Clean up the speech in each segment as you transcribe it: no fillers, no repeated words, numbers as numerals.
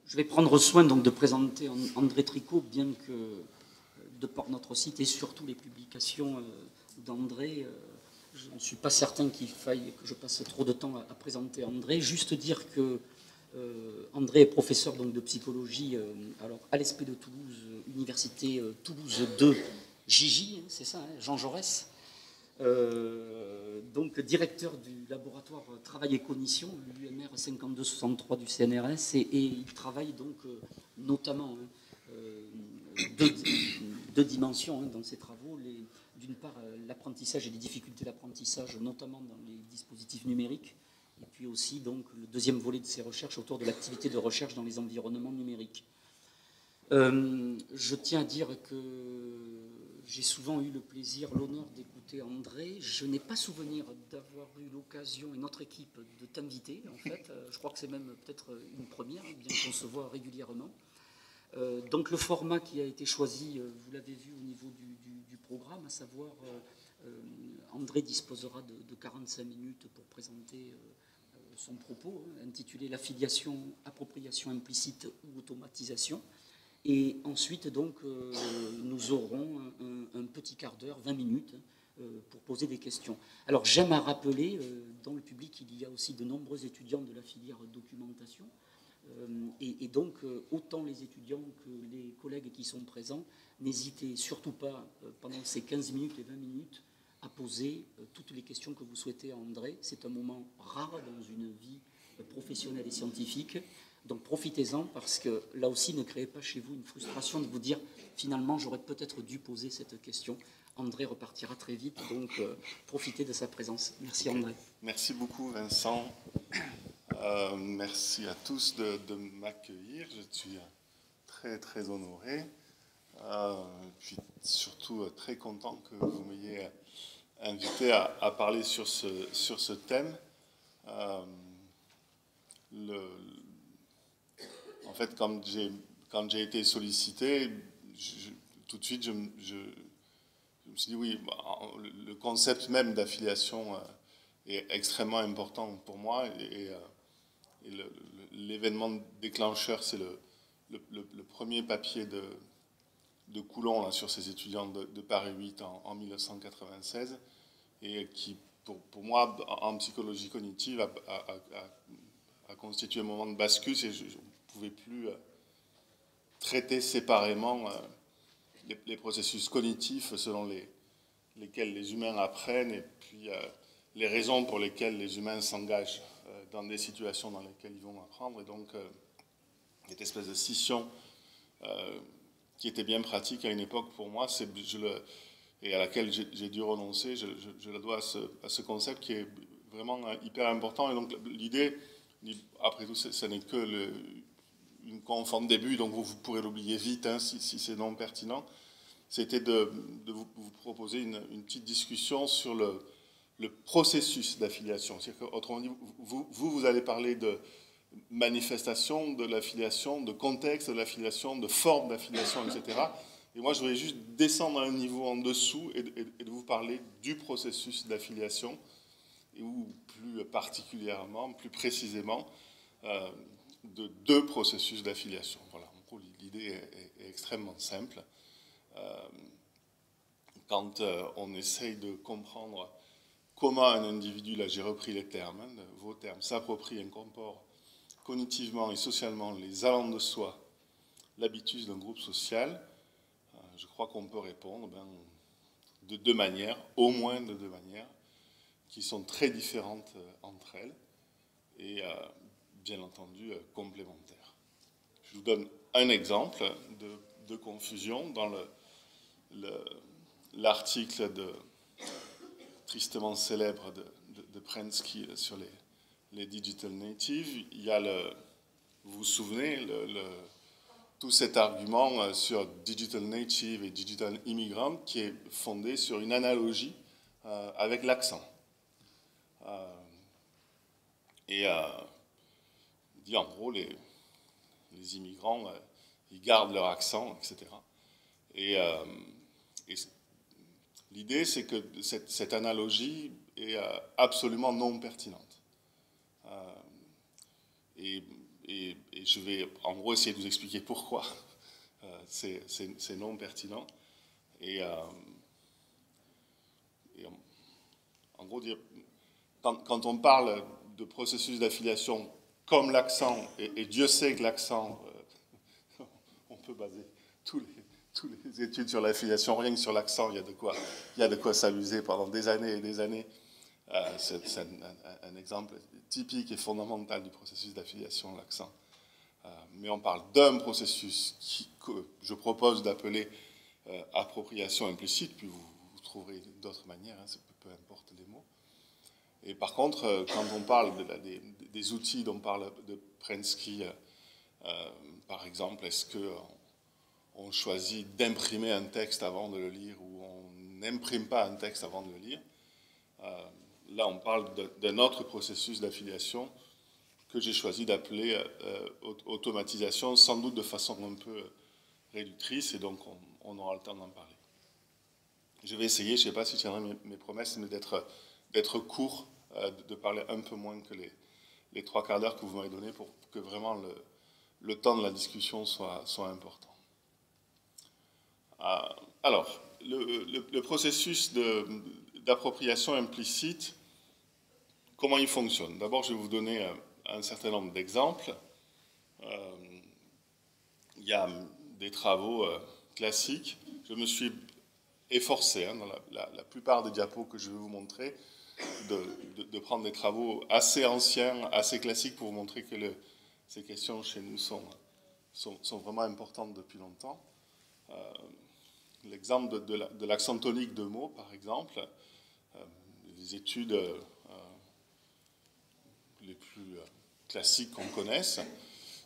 Je vais prendre soin donc de présenter André Tricot, bien que de par notre site et surtout les publications d'André, je ne suis pas certain qu'il faille que je passe trop de temps à présenter André. Juste dire que André est professeur donc, de psychologie alors, à l'ESP de Toulouse, Université Toulouse 2, Gigi, c'est ça, hein, Jean Jaurès. Donc directeur du laboratoire Travail et Cognition, l'UMR 5263 du CNRS, et il travaille donc notamment deux dimensions dans ses travaux. D'une part, l'apprentissage et les difficultés d'apprentissage, notamment dans les dispositifs numériques, et puis aussi donc le deuxième volet de ses recherches autour de l'activité de recherche dans les environnements numériques. Je tiens à dire que j'ai souvent eu le plaisir, l'honneur d'écouter André. Je n'ai pas souvenir d'avoir eu l'occasion, et notre équipe, de t'inviter, en fait. Je crois que c'est même peut-être une première, bien qu'on se voit régulièrement. Donc le format qui a été choisi, vous l'avez vu au niveau du programme, à savoir André disposera de 45 minutes pour présenter son propos, intitulé « L'affiliation, appropriation implicite ou automatisation ». Et ensuite, donc, nous aurons un petit quart d'heure, 20 minutes, pour poser des questions. Alors, j'aime à rappeler, dans le public, il y a aussi de nombreux étudiants de la filière documentation. Et donc, autant les étudiants que les collègues qui sont présents, n'hésitez surtout pas, pendant ces 15 minutes et 20 minutes, à poser toutes les questions que vous souhaitez à André. C'est un moment rare dans une vie professionnelle et scientifique. Donc profitez-en parce que là aussi, ne créez pas chez vous une frustration de vous dire finalement, j'aurais peut-être dû poser cette question. André repartira très vite, donc profitez de sa présence. Merci André. Merci beaucoup Vincent. Merci à tous de m'accueillir. Je suis très très honoré. Puis surtout très content que vous m'ayez invité à parler sur ce thème. En fait, quand j'ai été sollicité, tout de suite, je me suis dit, oui, le concept même d'affiliation est extrêmement important pour moi. Et l'événement déclencheur, c'est le premier papier de Coulon là, sur ces étudiants de Paris 8 en 1996, et qui, pour moi, en psychologie cognitive, a constitué un moment de bascule. Je ne pouvais plus traiter séparément les processus cognitifs selon lesquels les humains apprennent et puis les raisons pour lesquelles les humains s'engagent dans des situations dans lesquelles ils vont apprendre. Et donc, cette espèce de scission qui était bien pratique à une époque pour moi, et à laquelle j'ai dû renoncer, je la dois à ce concept qui est vraiment hyper important. Et donc, l'idée, après tout, ce n'est que une conf en début, donc vous pourrez l'oublier vite hein, si c'est non pertinent. C'était de vous proposer une petite discussion sur le processus d'affiliation. Autrement dit, vous allez parler de manifestation de l'affiliation, de contexte de l'affiliation, de forme d'affiliation, etc. Et moi, je voulais juste descendre à un niveau en dessous et de vous parler du processus d'affiliation, ou plus particulièrement, plus précisément, de deux processus d'affiliation. Voilà, en gros, l'idée est extrêmement simple. Quand on essaye de comprendre comment un individu, là j'ai repris les termes, hein, vos termes, s'approprie, incorpore cognitivement et socialement les allants de soi, l'habitus d'un groupe social, je crois qu'on peut répondre de deux manières, au moins de deux manières, qui sont très différentes entre elles et bien entendu complémentaires. Je vous donne un exemple de confusion dans l'article tristement célèbre de Prensky sur les digital natives. Il y a vous vous souvenez, tout cet argument sur digital native et digital immigrant qui est fondé sur une analogie avec l'accent. Et dit en gros, les immigrants, ils gardent leur accent, etc. Et l'idée, c'est que cette analogie est absolument non pertinente. Et je vais en gros essayer de vous expliquer pourquoi c'est non pertinent. Et en gros, quand on parle de processus d'affiliation comme l'accent, et Dieu sait que l'accent, on peut baser toutes les études sur l'affiliation, rien que sur l'accent, il y a de quoi s'amuser pendant des années et des années. C'est un exemple typique et fondamental du processus d'affiliation, l'accent. Mais on parle d'un processus que je propose d'appeler appropriation implicite, puis vous trouverez d'autres manières, hein, peu importe les mots. Et par contre, quand on parle des outils dont parle de Prensky, par exemple, est-ce qu'on choisit d'imprimer un texte avant de le lire ou on n'imprime pas un texte avant de le lire? Là, on parle d'un autre processus d'affiliation que j'ai choisi d'appeler automatisation, sans doute de façon un peu réductrice, et donc on aura le temps d'en parler. Je vais essayer, je ne sais pas si je tiendrai mes promesses, mais d'être court, de parler un peu moins que les 3 quarts d'heure que vous m'avez donné pour que vraiment le temps de la discussion soit important. Alors, le processus d'appropriation implicite, comment il fonctionne? D'abord, je vais vous donner un certain nombre d'exemples. Il y a des travaux classiques. Je me suis efforcé, hein, dans la plupart des diapos que je vais vous montrer, de prendre des travaux assez anciens, assez classiques, pour vous montrer que ces questions chez nous sont vraiment importantes depuis longtemps. L'exemple de l'accent tonique de mots, par exemple, les études les plus classiques qu'on connaisse,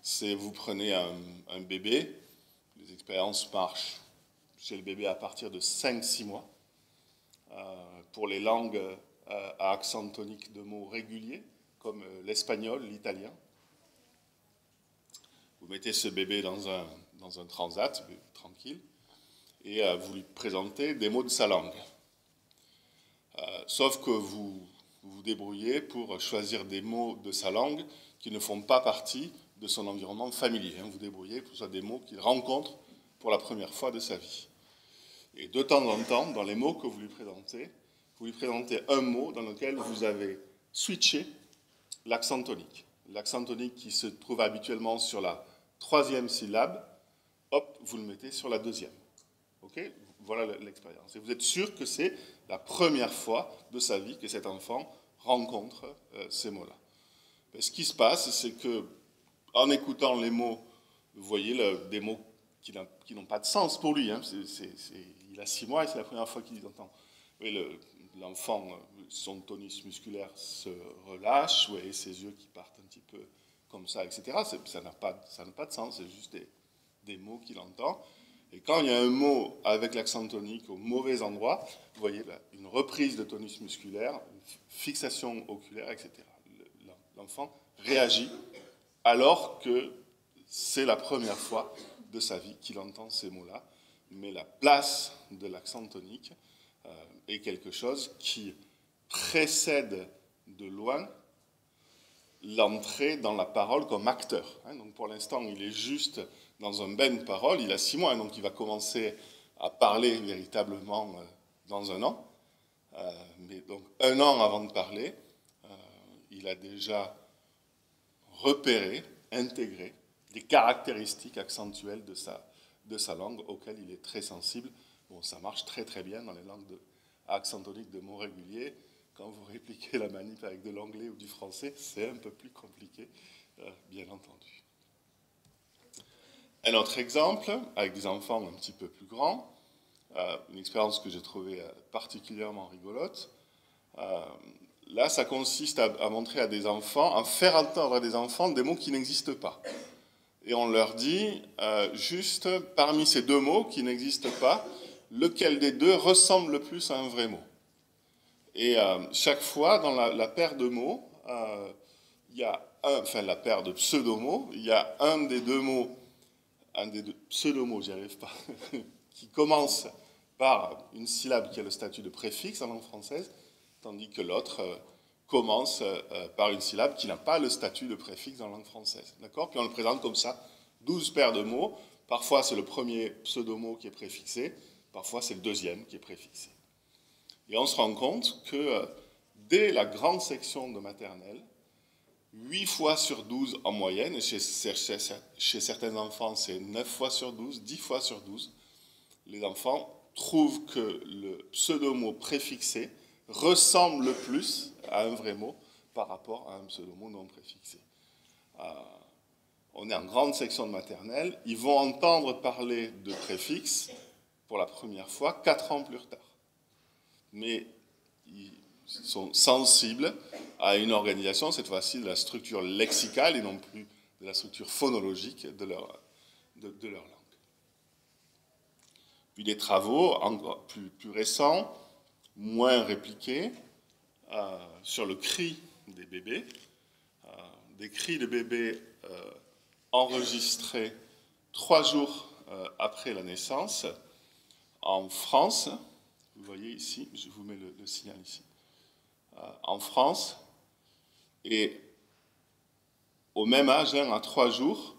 c'est vous prenez un bébé, les expériences marchent chez le bébé à partir de 5-6 mois. Pour les langues à accent tonique de mots réguliers, comme l'espagnol, l'italien, vous mettez ce bébé dans un transat, tranquille, et vous lui présentez des mots de sa langue. Sauf que vous vous débrouillez pour choisir des mots de sa langue qui ne font pas partie de son environnement familier. Vous débrouillez pour que ce soit des mots qu'il rencontre pour la première fois de sa vie. Et de temps en temps, dans les mots que vous lui présentez un mot dans lequel vous avez switché l'accent tonique. L'accent tonique qui se trouve habituellement sur la 3e syllabe, hop, vous le mettez sur la 2e. Okay, voilà l'expérience. Et vous êtes sûr que c'est la première fois de sa vie que cet enfant rencontre ces mots-là. Mais ce qui se passe, c'est que en écoutant les mots, vous voyez des mots qui n'ont pas de sens pour lui. Hein. Il a 6 mois et c'est la première fois qu'il les entend. L'enfant, son tonus musculaire se relâche, vous voyez ses yeux qui partent un petit peu comme ça, etc. Ça n'a pas de sens, c'est juste des mots qu'il entend. Et quand il y a un mot avec l'accent tonique au mauvais endroit, vous voyez là, une reprise de tonus musculaire, une fixation oculaire, etc. L'enfant réagit alors que c'est la première fois de sa vie qu'il entend ces mots-là. Mais la place de l'accent tonique est quelque chose qui précède de loin l'entrée dans la parole comme acteur. Donc pour l'instant, il est juste dans un bain de parole, il a 6 mois, donc il va commencer à parler véritablement dans 1 an. Mais donc 1 an avant de parler, il a déjà repéré, intégré des caractéristiques accentuelles de sa langue auxquelles il est très sensible. Bon, ça marche très très bien dans les langues à accent tonique de mots réguliers. Quand vous répliquez la manip avec de l'anglais ou du français, c'est un peu plus compliqué, bien entendu. Un autre exemple, avec des enfants un petit peu plus grands, une expérience que j'ai trouvée particulièrement rigolote. Là, ça consiste à montrer à des enfants, à faire entendre à des enfants des mots qui n'existent pas. Et on leur dit, juste parmi ces 2 mots qui n'existent pas, lequel des 2 ressemble le plus à un vrai mot. Et chaque fois, dans la paire de mots, il y a la paire de pseudo-mots, il y a un des 2 mots, un des 2 pseudo-mots, j'y arrive pas, qui commence par une syllabe qui a le statut de préfixe en langue française, tandis que l'autre commence par une syllabe qui n'a pas le statut de préfixe dans la langue française. D'accord ? Puis on le présente comme ça, 12 paires de mots. Parfois, c'est le premier pseudomot qui est préfixé, parfois, c'est le deuxième qui est préfixé. Et on se rend compte que dès la grande section de maternelle, 8 fois sur 12 en moyenne, et chez certains enfants, c'est 9 fois sur 12, 10 fois sur 12, les enfants trouvent que le pseudomot préfixé ressemble le plus à un vrai mot par rapport à un pseudomot non préfixé. On est en grande section de maternelle, ils vont entendre parler de préfixe pour la première fois 4 ans plus tard. Mais ils sont sensibles à une organisation, cette fois-ci de la structure lexicale et non plus de la structure phonologique de leur langue. Puis des travaux encore plus récents, moins répliqués, sur le cri des bébés, des cris de bébés enregistrés 3 jours après la naissance en France. Vous voyez ici, je vous mets le signal ici. En France, et au même âge, à 3 jours,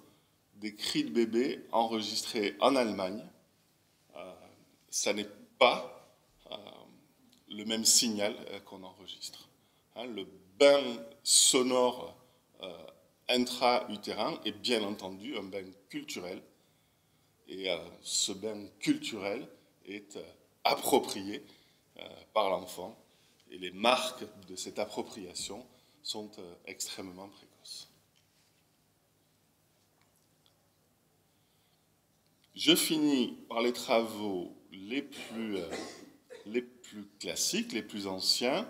des cris de bébé enregistrés en Allemagne. Ça n'est pas le même signal qu'on enregistre. Le bain sonore intra-utérin est bien entendu un bain culturel, et ce bain culturel est approprié par l'enfant, et les marques de cette appropriation sont extrêmement précoces. Je finis par les travaux les plus classiques, les plus anciens,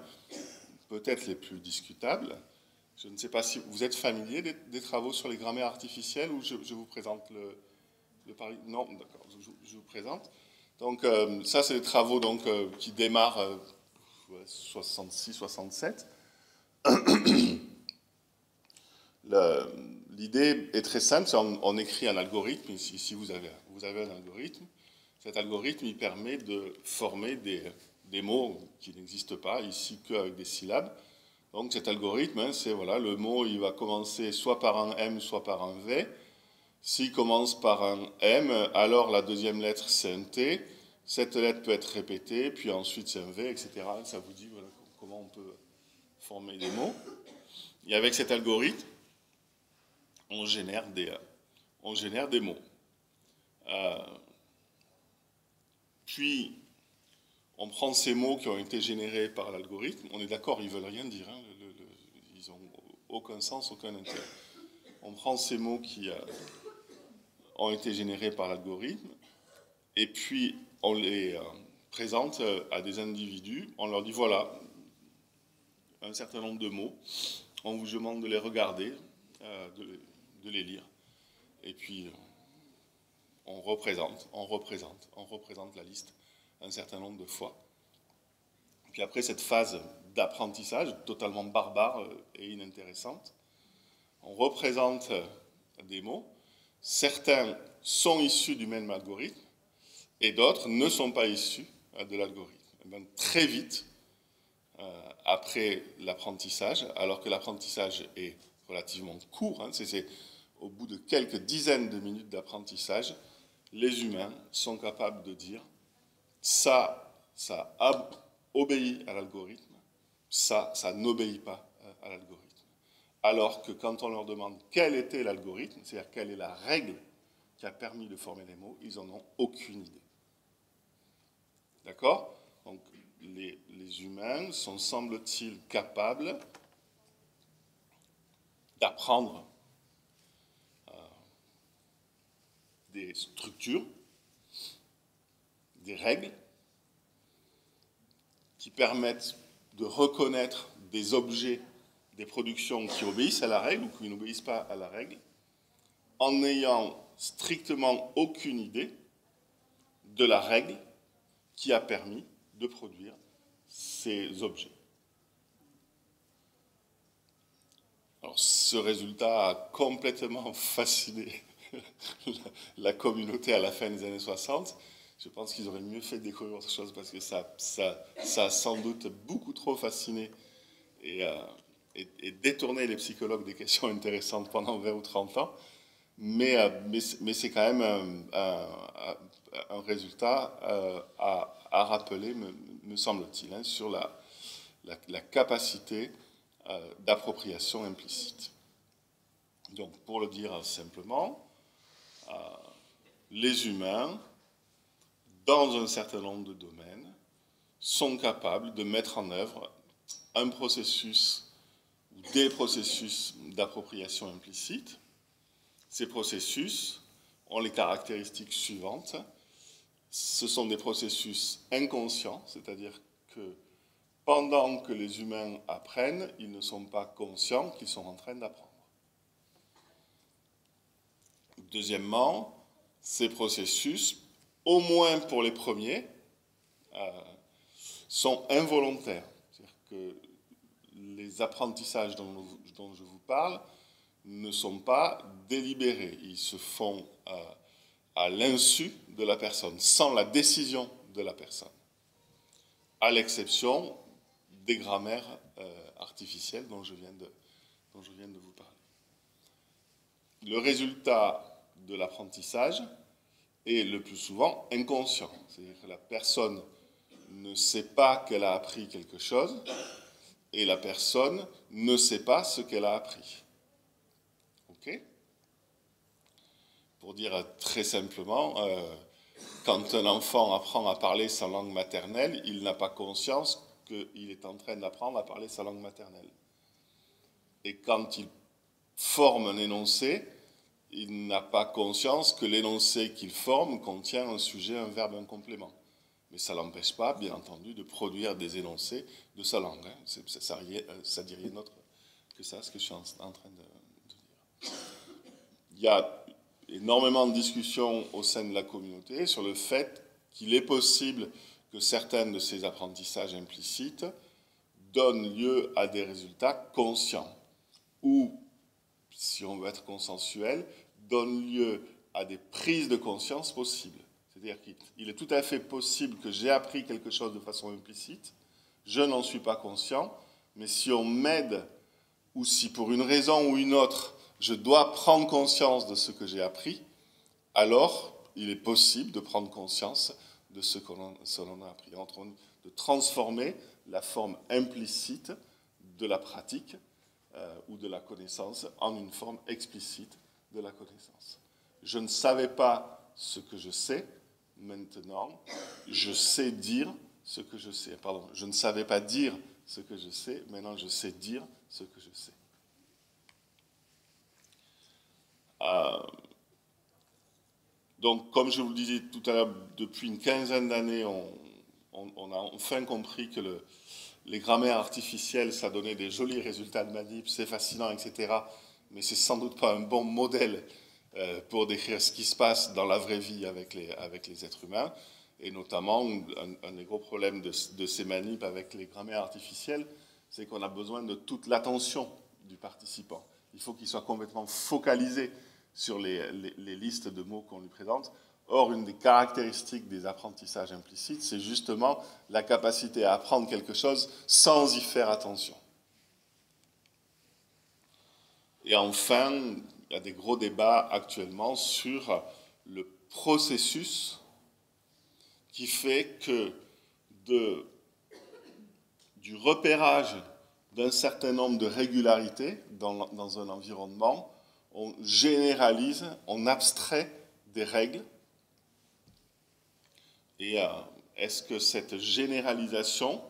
peut-être les plus discutables. Je ne sais pas si vous êtes familier des travaux sur les grammaires artificielles, ou je vous présente le pari. Non, d'accord, je vous présente. Donc ça, c'est des travaux qui démarrent 66-67. L'idée est très simple, on écrit un algorithme. Ici, vous avez un algorithme. Cet algorithme, il permet de former des mots qui n'existent pas ici qu'avec des syllabes. Donc cet algorithme, c'est voilà, le mot, il va commencer soit par un M, soit par un V. S'il commence par un M, alors la deuxième lettre, c'est un T. Cette lettre peut être répétée, puis ensuite c'est un V, etc. Ça vous dit voilà, comment on peut former des mots. Et avec cet algorithme, on génère des mots. Puis, on prend ces mots qui ont été générés par l'algorithme. On est d'accord, ils ne veulent rien dire. Ils n'ont aucun sens, aucun intérêt. On prend ces mots qui ont été générés par l'algorithme, et puis on les présente à des individus. On leur dit, voilà, un certain nombre de mots. On vous demande de les regarder, de les lire. Et puis, on représente la liste un certain nombre de fois. Puis après cette phase d'apprentissage totalement barbare et inintéressante, on représente des mots. Certains sont issus du même algorithme et d'autres ne sont pas issus de l'algorithme. Très vite, après l'apprentissage, alors que l'apprentissage est relativement court, c'est au bout de quelques dizaines de minutes d'apprentissage, les humains sont capables de dire ça obéit à l'algorithme, ça n'obéit pas à l'algorithme. Alors que quand on leur demande quel était l'algorithme, c'est-à-dire quelle est la règle qui a permis de former les mots, ils n'en ont aucune idée. D'accord ? Donc les humains sont, semble-t-il, capables d'apprendre des structures, des règles qui permettent de reconnaître des objets, des productions qui obéissent à la règle ou qui n'obéissent pas à la règle, en n'ayant strictement aucune idée de la règle qui a permis de produire ces objets. Alors, ce résultat a complètement fasciné la communauté à la fin des années 60. Je pense qu'ils auraient mieux fait de découvrir autre chose parce que ça a sans doute beaucoup trop fasciné et détourner les psychologues des questions intéressantes pendant 20 ou 30 ans, mais c'est quand même un résultat à rappeler, me semble-t-il, hein, sur la capacité d'appropriation implicite. Donc, pour le dire simplement, les humains, dans un certain nombre de domaines, sont capables de mettre en œuvre un processus ou des processus d'appropriation implicite. Ces processus ont les caractéristiques suivantes. Ce sont des processus inconscients, c'est-à-dire que pendant que les humains apprennent, ils ne sont pas conscients qu'ils sont en train d'apprendre. Deuxièmement, ces processus, au moins pour les premiers, sont involontaires. C'est-à-dire que les apprentissages dont je vous parle ne sont pas délibérés. Ils se font à l'insu de la personne, sans la décision de la personne, à l'exception des grammaires artificielles dont je viens de vous parler. Le résultat de l'apprentissage est le plus souvent inconscient. C'est-à-dire que la personne ne sait pas qu'elle a appris quelque chose et la personne ne sait pas ce qu'elle a appris. Ok ? Pour dire très simplement, quand un enfant apprend à parler sa langue maternelle, il n'a pas conscience qu'il est en train d'apprendre à parler sa langue maternelle. Et quand il forme un énoncé, il n'a pas conscience que l'énoncé qu'il forme contient un sujet, un verbe, un complément. Mais ça ne l'empêche pas, bien entendu, de produire des énoncés de sa langue. Hein. Ça dit rien d'autre que ça, ce que je suis en train de dire. Il y a énormément de discussions au sein de la communauté sur le fait qu'il est possible que certains de ces apprentissages implicites donnent lieu à des résultats conscients ou, si on veut être consensuel, donnent lieu à des prises de conscience possibles. C'est-à-dire qu'il est tout à fait possible que j'ai appris quelque chose de façon implicite, je n'en suis pas conscient, mais si on m'aide ou si pour une raison ou une autre, je dois prendre conscience de ce que j'ai appris, alors il est possible de prendre conscience de ce que l'on a appris, de transformer la forme implicite de la pratique ou de la connaissance en une forme explicite de la connaissance. Je ne savais pas ce que je sais, maintenant je sais dire ce que je sais. Pardon, je ne savais pas dire ce que je sais, maintenant je sais dire ce que je sais. Donc, comme je vous le disais tout à l'heure, depuis une quinzaine d'années, on a enfin compris que les grammaires artificielles, ça donnait des jolis résultats de manip, c'est fascinant, etc. Mais c'est sans doute pas un bon modèle pour décrire ce qui se passe dans la vraie vie avec les êtres humains. Et notamment, un des gros problèmes de ces manips avec les grammaires artificielles, c'est qu'on a besoin de toute l'attention du participant. Il faut qu'il soit complètement focalisé sur les listes de mots qu'on lui présente. Or, une des caractéristiques des apprentissages implicites, c'est justement la capacité à apprendre quelque chose sans y faire attention. Et enfin, il y a des gros débats actuellement sur le processus qui fait que du repérage d'un certain nombre de régularités dans un environnement, on généralise, on abstrait des règles. Et est-ce que cette généralisation,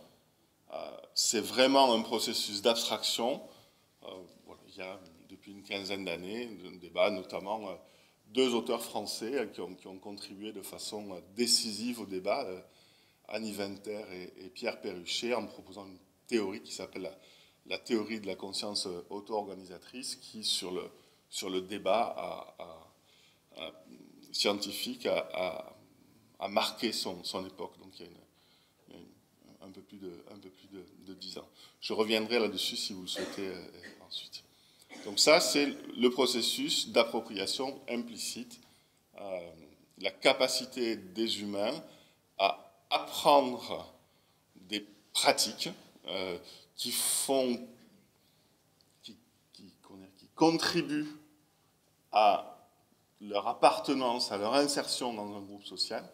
c'est vraiment un processus d'abstraction? Il y a depuis une quinzaine d'années un débat, notamment deux auteurs français qui ont contribué de façon décisive au débat, Annie Venter et Pierre Perruchet, en proposant une théorie qui s'appelle la théorie de la conscience auto-organisatrice, qui, sur le débat scientifique, a marqué son époque. Donc il y a un peu plus de 10 ans. Je reviendrai là-dessus si vous le souhaitez ensuite. Donc ça, c'est le processus d'appropriation implicite, la capacité des humains à apprendre des pratiques qui contribuent à leur appartenance, à leur insertion dans un groupe social,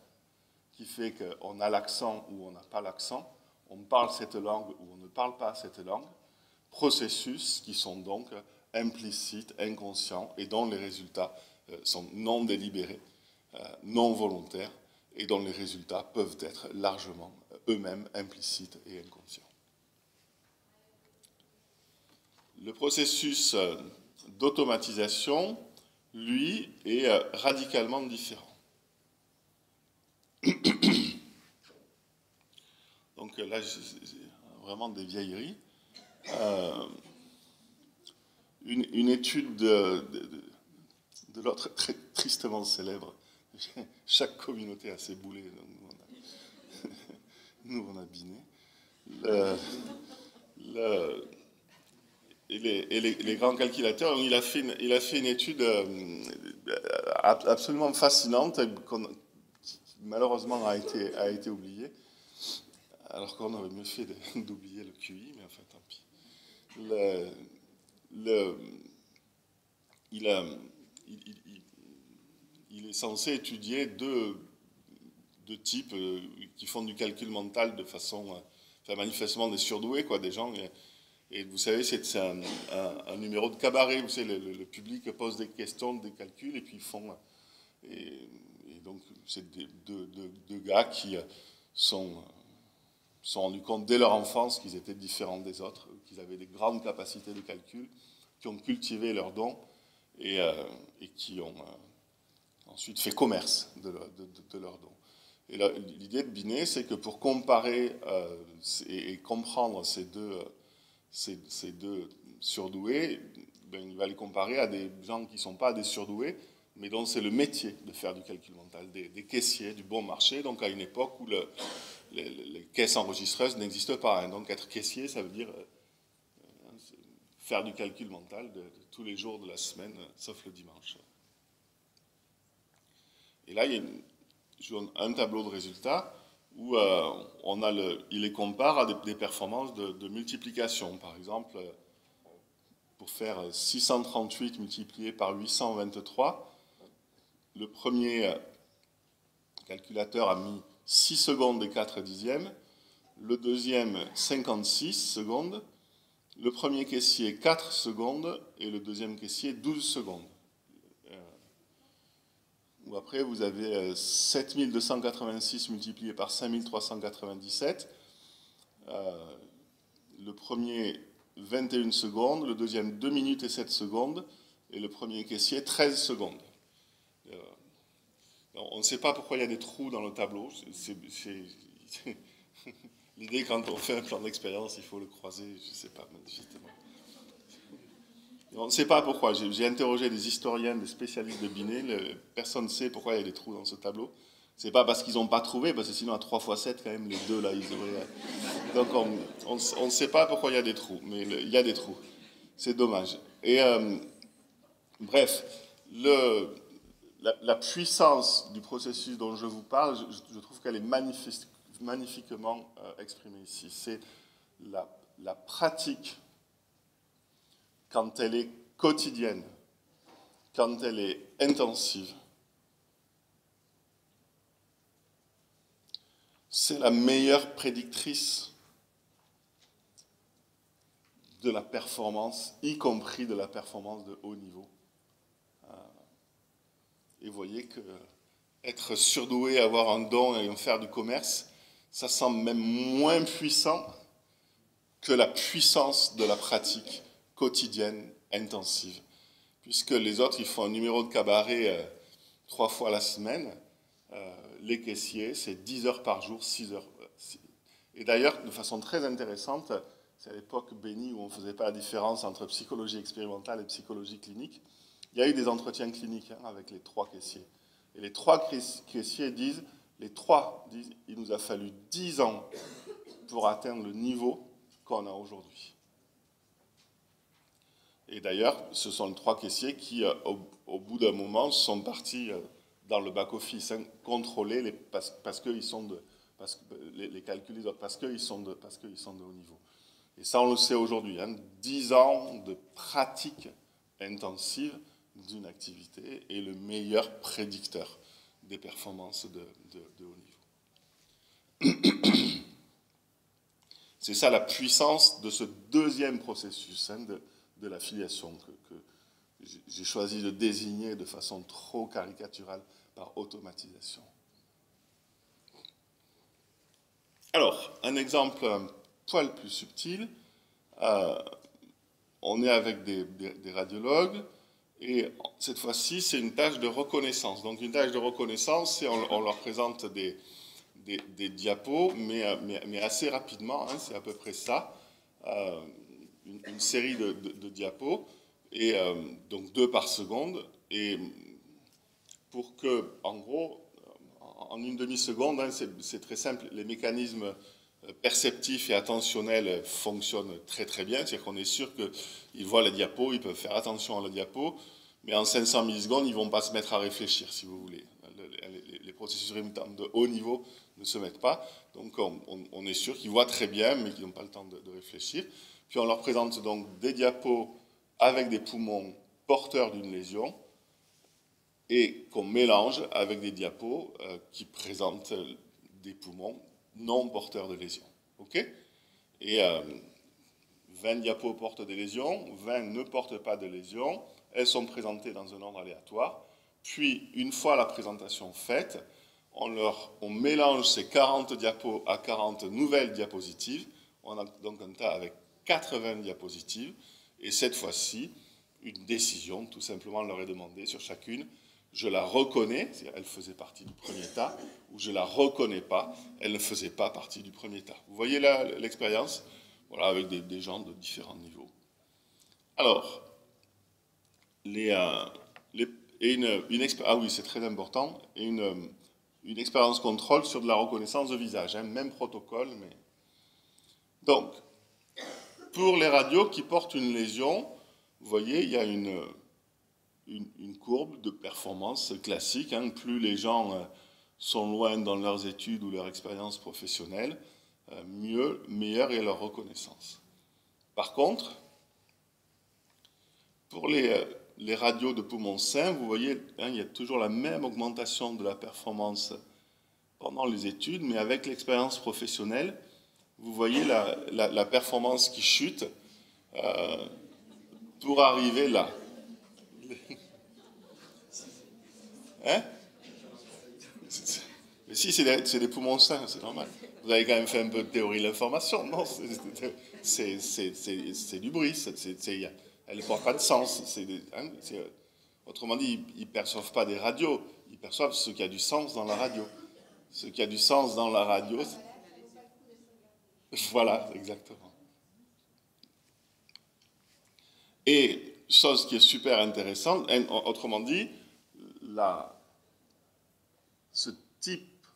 qui fait qu'on a l'accent ou on n'a pas l'accent, on parle cette langue ou on ne parle pas cette langue, processus qui sont donc implicites, inconscients, et dont les résultats sont non délibérés, non volontaires, et dont les résultats peuvent être largement eux-mêmes implicites et inconscients. Le processus d'automatisation, lui, est radicalement différent. Donc là, vraiment des vieilleries. Une étude de l'autre très tristement célèbre. Chaque communauté a ses boulets, donc nous on a Binet. Et les grands calculateurs, il a fait une étude absolument fascinante, qui malheureusement a été oubliée, alors qu'on aurait mieux fait d'oublier le QI, mais enfin tant pis. Il est censé étudier deux types qui font du calcul mental de façon, manifestement des surdoués, quoi, des gens. Et vous savez, c'est un numéro de cabaret. Vous savez, le public pose des questions, des calculs, et puis ils font. Et donc, c'est deux gars qui sont rendus compte dès leur enfance qu'ils étaient différents des autres, qu'ils avaient des grandes capacités de calcul, qui ont cultivé leurs dons et qui ont ensuite fait commerce de leurs dons. Et l'idée de Binet, c'est que pour comparer et comprendre ces deux surdoués, il va les comparer à des gens qui ne sont pas des surdoués, mais dont c'est le métier de faire du calcul mental, des caissiers du bon marché, donc à une époque où les caisses enregistreuses n'existent pas. Hein. Donc être caissier, ça veut dire faire du calcul mental de tous les jours de la semaine, sauf le dimanche. Et là, il y a un tableau de résultats où il les compare à des performances de multiplication. Par exemple, pour faire 638 multiplié par 823, le premier calculateur a mis 6 secondes et 4 dixièmes, le deuxième 56 secondes, le premier caissier 4 secondes et le deuxième caissier 12 secondes. Ou après, vous avez 7286 multiplié par 5397. Le premier 21 secondes, le deuxième 2 minutes et 7 secondes, et le premier caissier 13 secondes. On ne sait pas pourquoi il y a des trous dans le tableau. L'idée, quand on fait un plan d'expérience, il faut le croiser, je ne sais pas, manifestement. On ne sait pas pourquoi. J'ai interrogé des historiens, des spécialistes de Binet. Personne ne sait pourquoi il y a des trous dans ce tableau. C'est pas parce qu'ils n'ont pas trouvé, parce que sinon à 3 x 7, quand même, les deux là, ils auraient. Donc on ne sait pas pourquoi il y a des trous, mais il y a des trous. C'est dommage. Et bref, la puissance du processus dont je vous parle, je trouve qu'elle est magnifiquement exprimée ici. C'est la pratique, quand elle est quotidienne, quand elle est intensive, c'est la meilleure prédictrice de la performance, y compris de la performance de haut niveau. Et vous voyez que être surdoué, avoir un don et en faire du commerce, ça semble même moins puissant que la puissance de la pratique quotidienne, intensive. Puisque les autres, ils font un numéro de cabaret 3 fois la semaine. Les caissiers, c'est 10 heures par jour, 6 heures. Et d'ailleurs, de façon très intéressante, c'est à l'époque bénie où on ne faisait pas la différence entre psychologie expérimentale et psychologie clinique. Il y a eu des entretiens cliniques avec les 3 caissiers. Et les 3 caissiers disent, il nous a fallu 10 ans pour atteindre le niveau qu'on a aujourd'hui. Et d'ailleurs, ce sont les 3 caissiers qui, au bout d'un moment, sont partis dans le back-office, contrôler les calculs des autres, parce qu'ils sont de haut niveau. Et ça, on le sait aujourd'hui, 10 ans de pratique intensive d'une activité est le meilleur prédicteur des performances de haut niveau. C'est ça la puissance de ce deuxième processus de la filiation que j'ai choisi de désigner de façon trop caricaturale par automatisation. Alors, un exemple un poil plus subtil. On est avec des radiologues et cette fois-ci, c'est une tâche de reconnaissance. Donc, une tâche de reconnaissance, c'est on leur présente des diapos, mais assez rapidement, c'est à peu près ça, une série de diapos, et donc 2 par seconde, et pour que, en gros, en une demi-seconde, c'est très simple, les mécanismes perceptifs et attentionnels fonctionnent très très bien, c'est-à-dire qu'on est sûr qu'ils voient la diapo, ils peuvent faire attention à la diapo, mais en 500 millisecondes, ils ne vont pas se mettre à réfléchir, si vous voulez. Les processus résultants de haut niveau ne se mettent pas, donc on est sûr qu'ils voient très bien, mais qu'ils n'ont pas le temps de réfléchir. Puis on leur présente donc des diapos avec des poumons porteurs d'une lésion, et qu'on mélange avec des diapos qui présentent des poumons non porteurs de lésions. OK ? Et 20 diapos portent des lésions, 20 ne portent pas de lésions, elles sont présentées dans un ordre aléatoire, puis une fois la présentation faite, on mélange ces 40 diapos à 40 nouvelles diapositives, on a donc un tas avec 80 diapositives, et cette fois-ci, une décision, tout simplement, leur est demandée sur chacune. Je la reconnais, elle faisait partie du premier tas, ou je la reconnais pas, elle ne faisait pas partie du premier tas. Vous voyez là l'expérience, voilà, avec des gens de différents niveaux. Alors, ah oui, c'est très important, et une expérience contrôle sur de la reconnaissance de visage, même protocole, mais... Donc, pour les radios qui portent une lésion, vous voyez, il y a une courbe de performance classique. Plus les gens sont loin dans leurs études ou leur expérience professionnelle, meilleure est leur reconnaissance. Par contre, pour les radios de poumons sains, vous voyez, il y a toujours la même augmentation de la performance pendant les études, mais avec l'expérience professionnelle, vous voyez la performance qui chute pour arriver là. Hein? Mais si, c'est des poumons sains, c'est normal. Vous avez quand même fait un peu de théorie de l'information, non? C'est du bruit, elle ne porte pas de sens. Autrement dit, ils ne perçoivent pas des radios, ils perçoivent ce qui a du sens dans la radio. Ce qui a du sens dans la radio, voilà, exactement. Et, chose qui est super intéressante, autrement dit, ce type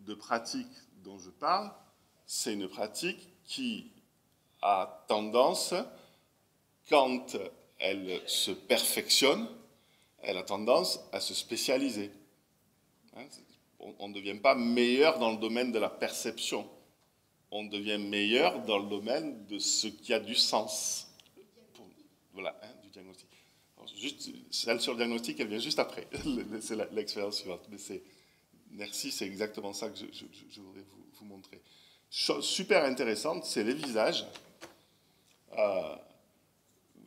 de pratique dont je parle, c'est une pratique qui a tendance, quand elle se perfectionne, elle a tendance à se spécialiser. On ne devient pas meilleur dans le domaine de la perception. On devient meilleur dans le domaine de ce qui a du sens. Voilà, du diagnostic. Alors, juste, celle sur le diagnostic, elle vient juste après. C'est l'expérience suivante. Mais merci, c'est exactement ça que je voudrais vous montrer. Chose super intéressante, c'est les visages.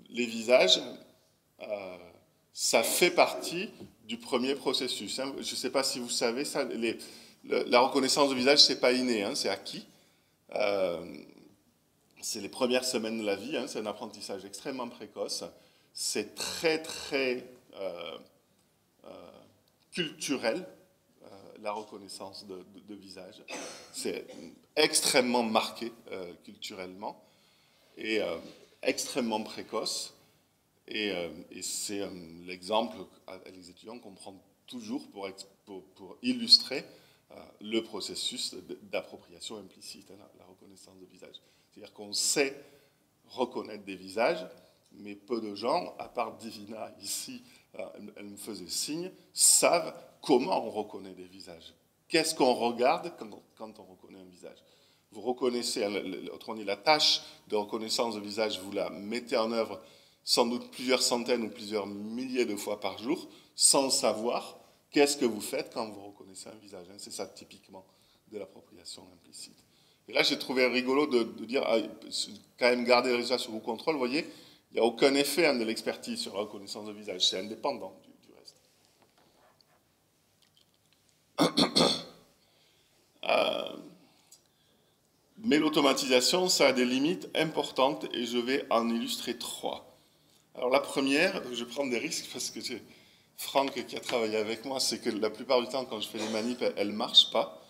Les visages, ça fait partie du premier processus. Je ne sais pas si vous savez ça, la reconnaissance de visage, c'est pas inné, c'est acquis. C'est les premières semaines de la vie, c'est un apprentissage extrêmement précoce. C'est très, très culturel, la reconnaissance de visage. C'est extrêmement marqué culturellement et extrêmement précoce. Et c'est l'exemple avec les étudiants qu'on prend toujours pour illustrer le processus d'appropriation implicite, la reconnaissance de visage. C'est-à-dire qu'on sait reconnaître des visages, mais peu de gens, à part Divina ici, elle me faisait signe, savent comment on reconnaît des visages. Qu'est-ce qu'on regarde quand on reconnaît un visage? Vous reconnaissez, autrement dit, la tâche de reconnaissance de visage, vous la mettez en œuvre sans doute plusieurs centaines ou plusieurs milliers de fois par jour, sans savoir qu'est-ce que vous faites quand vous reconnaissez un visage. C'est ça typiquement de l'appropriation implicite. Et là, j'ai trouvé rigolo de dire, quand même garder le résultat sur vos contrôles, vous voyez, il n'y a aucun effet de l'expertise sur la reconnaissance de visage, c'est indépendant du reste. Mais l'automatisation, ça a des limites importantes et je vais en illustrer 3. Alors la première, je vais prendre des risques parce que c'est Franck qui a travaillé avec moi, c'est que la plupart du temps, quand je fais des manips, elles ne marchent pas.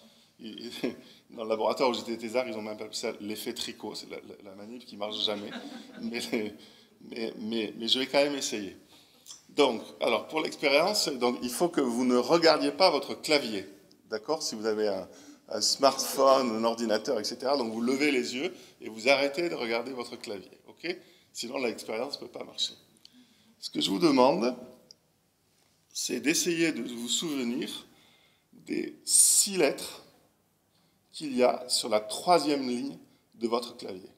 Dans le laboratoire où j'étais à Thésard, ils ont même appelé ça l'effet tricot, c'est la manip qui ne marche jamais. Mais je vais quand même essayer. Donc, alors pour l'expérience, il faut que vous ne regardiez pas votre clavier. D'accord? Si vous avez un smartphone, un ordinateur, etc. Donc vous levez les yeux et vous arrêtez de regarder votre clavier. Ok? Sinon l'expérience ne peut pas marcher. Ce que je vous demande, c'est d'essayer de vous souvenir des 6 lettres qu'il y a sur la 3e ligne de votre clavier.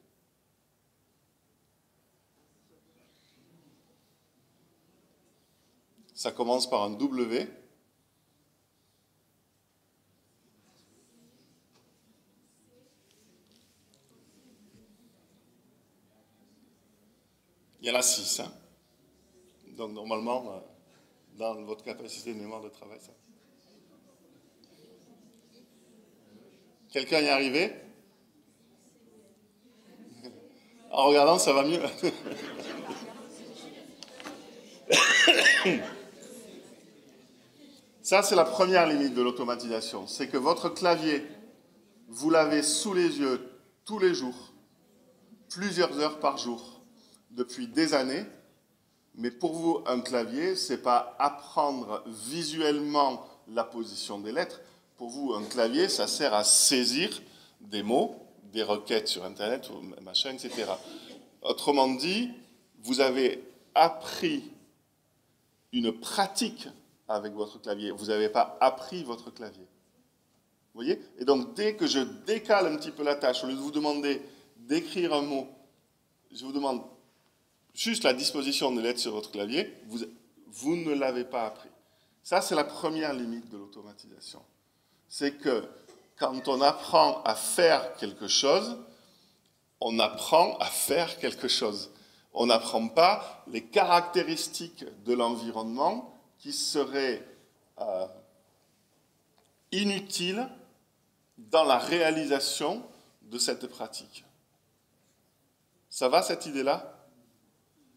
Ça commence par un W. Il y en a 6. Hein. Donc normalement, dans votre capacité de mémoire de travail, ça. Quelqu'un y est arrivé? En regardant, ça va mieux. Ça, c'est la première limite de l'automatisation. C'est que votre clavier, vous l'avez sous les yeux tous les jours, plusieurs heures par jour, depuis des années. Mais pour vous, un clavier, ce n'est pas apprendre visuellement la position des lettres. Pour vous, un clavier, ça sert à saisir des mots, des requêtes sur Internet, machin, etc. Autrement dit, vous avez appris une pratique avec votre clavier. Vous n'avez pas appris votre clavier. Vous voyez? Et donc, dès que je décale un petit peu la tâche, au lieu de vous demander d'écrire un mot, je vous demande juste la disposition des lettres sur votre clavier, vous ne l'avez pas appris. Ça, c'est la première limite de l'automatisation. C'est que quand on apprend à faire quelque chose, on apprend à faire quelque chose. On n'apprend pas les caractéristiques de l'environnement qui seraient inutiles dans la réalisation de cette pratique. Ça va, cette idée-là?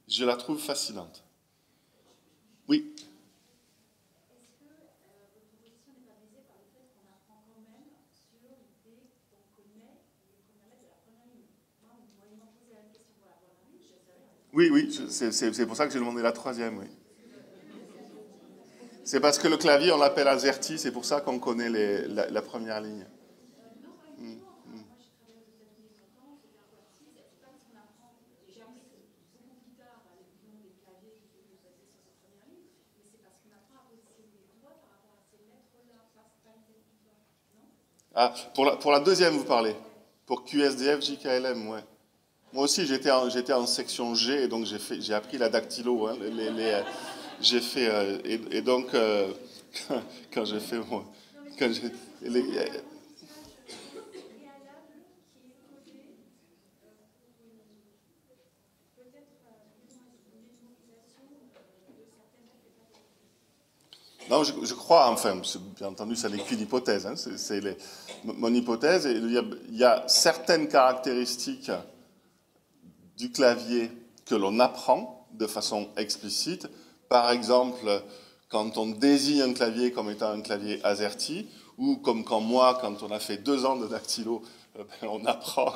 Je la trouve fascinante. Oui. Oui, c'est pour ça que j'ai demandé la 3e, oui. C'est parce que le clavier, on l'appelle AZERTY, c'est pour ça qu'on connaît la première ligne. Ah, pour la 2e, vous parlez. Pour QSDF, JKLM, ouais. Moi aussi, j'étais en section G, et donc j'ai appris la dactylo. Hein, j'ai fait, et donc, quand j'ai fait, non, je crois, enfin, bien entendu, ça n'est qu'une hypothèse. Hein, mon hypothèse, il y a certaines caractéristiques du clavier que l'on apprend de façon explicite. Par exemple, quand on désigne un clavier comme étant un clavier AZERTY, ou comme quand on a fait 2 ans de dactylo, on apprend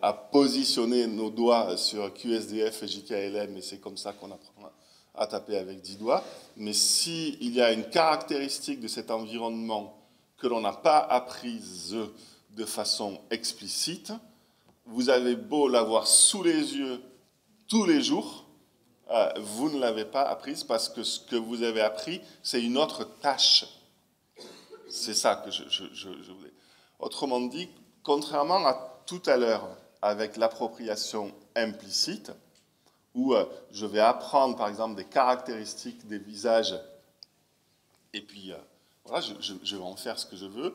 à positionner nos doigts sur QSDF et JKLM, et c'est comme ça qu'on apprend à taper avec 10 doigts. Mais s'il y a une caractéristique de cet environnement que l'on n'a pas apprise de façon explicite, vous avez beau l'avoir sous les yeux tous les jours, vous ne l'avez pas apprise parce que ce que vous avez appris, c'est une autre tâche. C'est ça que je voulais. Autrement dit, contrairement à tout à l'heure avec l'appropriation implicite, où je vais apprendre par exemple des caractéristiques des visages et puis voilà, je vais en faire ce que je veux,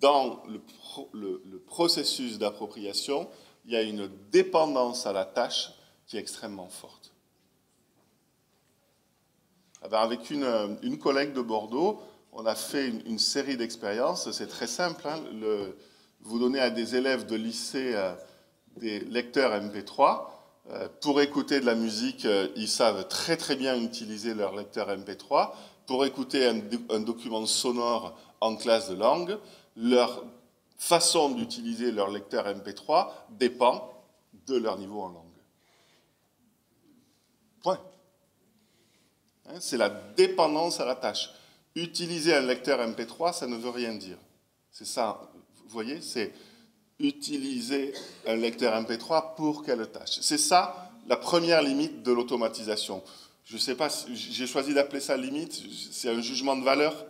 dans le processus d'appropriation, il y a une dépendance à la tâche qui est extrêmement forte. Avec une collègue de Bordeaux, on a fait une série d'expériences. C'est très simple. Hein, vous donnez à des élèves de lycée des lecteurs MP3. Pour écouter de la musique, ils savent très très bien utiliser leur lecteur MP3. Pour écouter un document sonore en classe de langue, leur façon d'utiliser leur lecteur MP3 dépend de leur niveau en langue. Point. C'est la dépendance à la tâche. Utiliser un lecteur MP3, ça ne veut rien dire. C'est ça, vous voyez, c'est utiliser un lecteur MP3 pour quelle tâche. C'est ça la première limite de l'automatisation. Je ne sais pas, j'ai choisi d'appeler ça limite, c'est un jugement de valeur,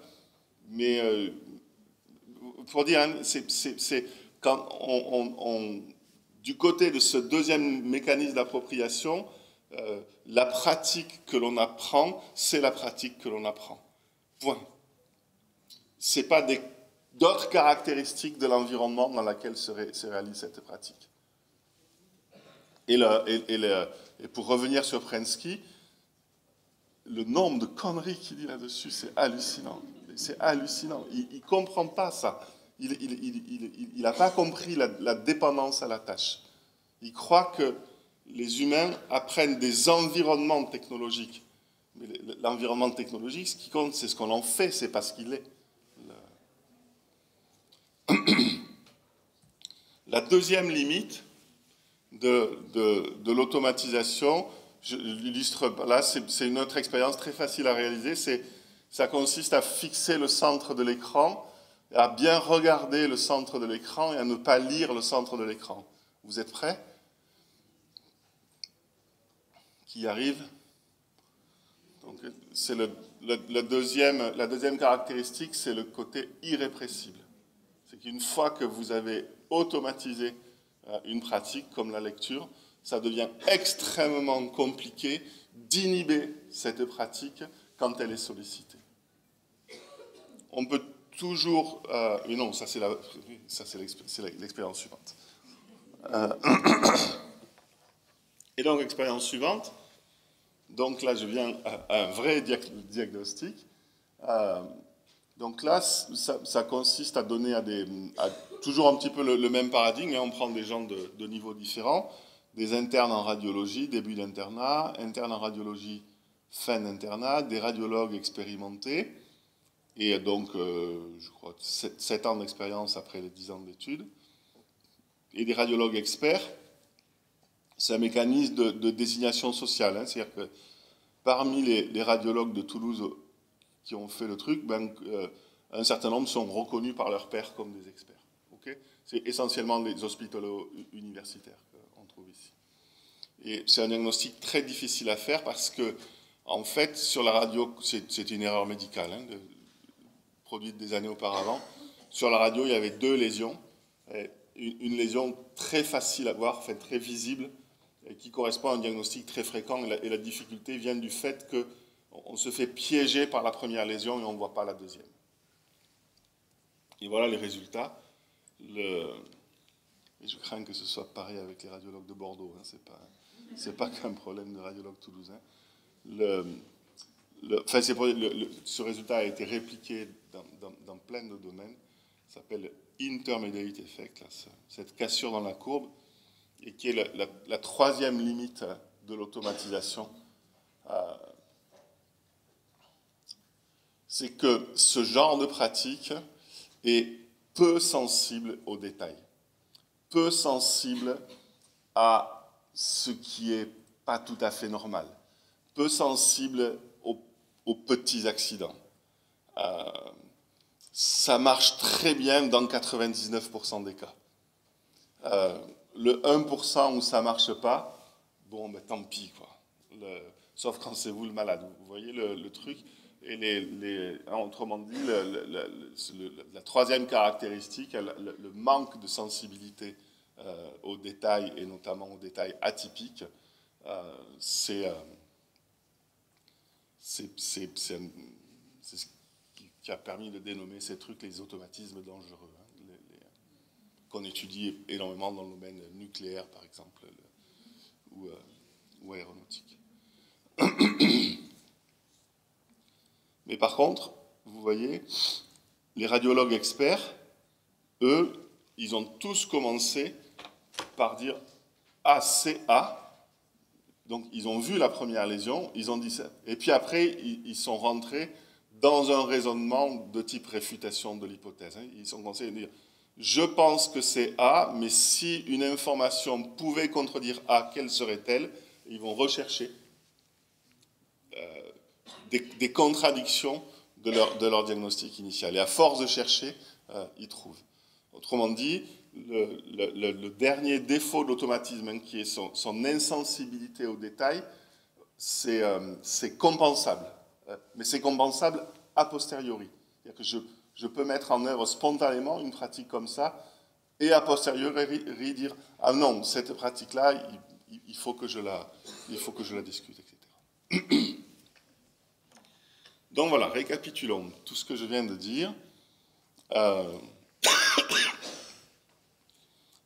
mais pour dire, hein, c'est quand du côté de ce deuxième mécanisme d'appropriation, la pratique que l'on apprend, c'est la pratique que l'on apprend. Point. Ce n'est pas d'autres caractéristiques de l'environnement dans lequel se réalise cette pratique. Et pour revenir sur Prensky, le nombre de conneries qu'il dit là-dessus, c'est hallucinant. C'est hallucinant. Il ne comprend pas ça. Il n'a pas compris la dépendance à la tâche. Il croit que les humains apprennent des environnements technologiques. Mais l'environnement technologique, ce qui compte, c'est ce qu'on en fait, c'est pas ce qu'il est. La deuxième limite de l'automatisation, je l'illustre là, c'est une autre expérience très facile à réaliser, ça consiste à fixer le centre de l'écran, à bien regarder le centre de l'écran et à ne pas lire le centre de l'écran. Vous êtes prêts? Qui arrive? Donc, c'est la deuxième caractéristique, c'est le côté irrépressible. C'est qu'une fois que vous avez automatisé une pratique comme la lecture, ça devient extrêmement compliqué d'inhiber cette pratique quand elle est sollicitée. On peut toujours... et non, ça c'est l'expérience suivante. Et donc, expérience suivante. Donc là, je viens à un vrai diagnostic. Donc là, ça consiste à donner toujours un petit peu le même paradigme. On prend des gens de niveaux différents, des internes en radiologie, début d'internat, internes en radiologie, fin d'internat, des radiologues expérimentés, et donc, je crois, 7 ans d'expérience après les 10 ans d'études, et des radiologues experts. C'est un mécanisme de désignation sociale. Hein, c'est-à-dire que parmi les radiologues de Toulouse qui ont fait le truc, un certain nombre sont reconnus par leurs pairs comme des experts. Okay, c'est essentiellement les hôpitaux universitaires qu'on trouve ici. Et c'est un diagnostic très difficile à faire parce que, en fait, sur la radio, c'est une erreur médicale, hein, produite des années auparavant. Sur la radio, il y avait 2 lésions. Une lésion très facile à voir, fait, très visible, qui correspond à un diagnostic très fréquent. Et la difficulté vient du fait qu'on se fait piéger par la première lésion et on ne voit pas la deuxième. Et voilà les résultats. Et je crains que ce soit pareil avec les radiologues de Bordeaux. Hein. C'est pas qu'un problème de radiologues toulousains. Ce résultat a été répliqué dans plein de domaines. Ça s'appelle intermediate effect, là, cette cassure dans la courbe, et qui est la troisième limite de l'automatisation. C'est que ce genre de pratique est peu sensible aux détails, peu sensible à ce qui n'est pas tout à fait normal, peu sensible aux petits accidents. Ça marche très bien dans 99% des cas. Le 1% où ça ne marche pas, bon, ben, tant pis, quoi. Sauf quand c'est vous le malade. Vous voyez le truc. autrement dit, la troisième caractéristique, le manque de sensibilité aux détails, et notamment aux détails atypiques, c'est ce qui a permis de dénommer ces trucs les automatismes dangereux, hein, qu'on étudie énormément dans le domaine nucléaire, par exemple, ou aéronautique. Mais par contre, vous voyez, les radiologues experts, eux, ils ont tous commencé par dire « Ah, c'est A ». Donc, ils ont vu la première lésion, ils ont dit ça. Et puis après, ils sont rentrés dans un raisonnement de type réfutation de l'hypothèse. Ils sont commencés à dire « Je pense que c'est A, mais si une information pouvait contredire A, quelle serait-elle » Ils vont rechercher des contradictions de leur diagnostic initial. Et à force de chercher, ils trouvent. Autrement dit, le dernier défaut de l'automatisme, hein, qui est son insensibilité aux détails, c'est compensable. Mais c'est compensable a posteriori. C'est-à-dire que je peux mettre en œuvre spontanément une pratique comme ça, et a posteriori dire « Ah non, cette pratique-là, il faut que je la discute, etc. » Donc voilà, récapitulons tout ce que je viens de dire.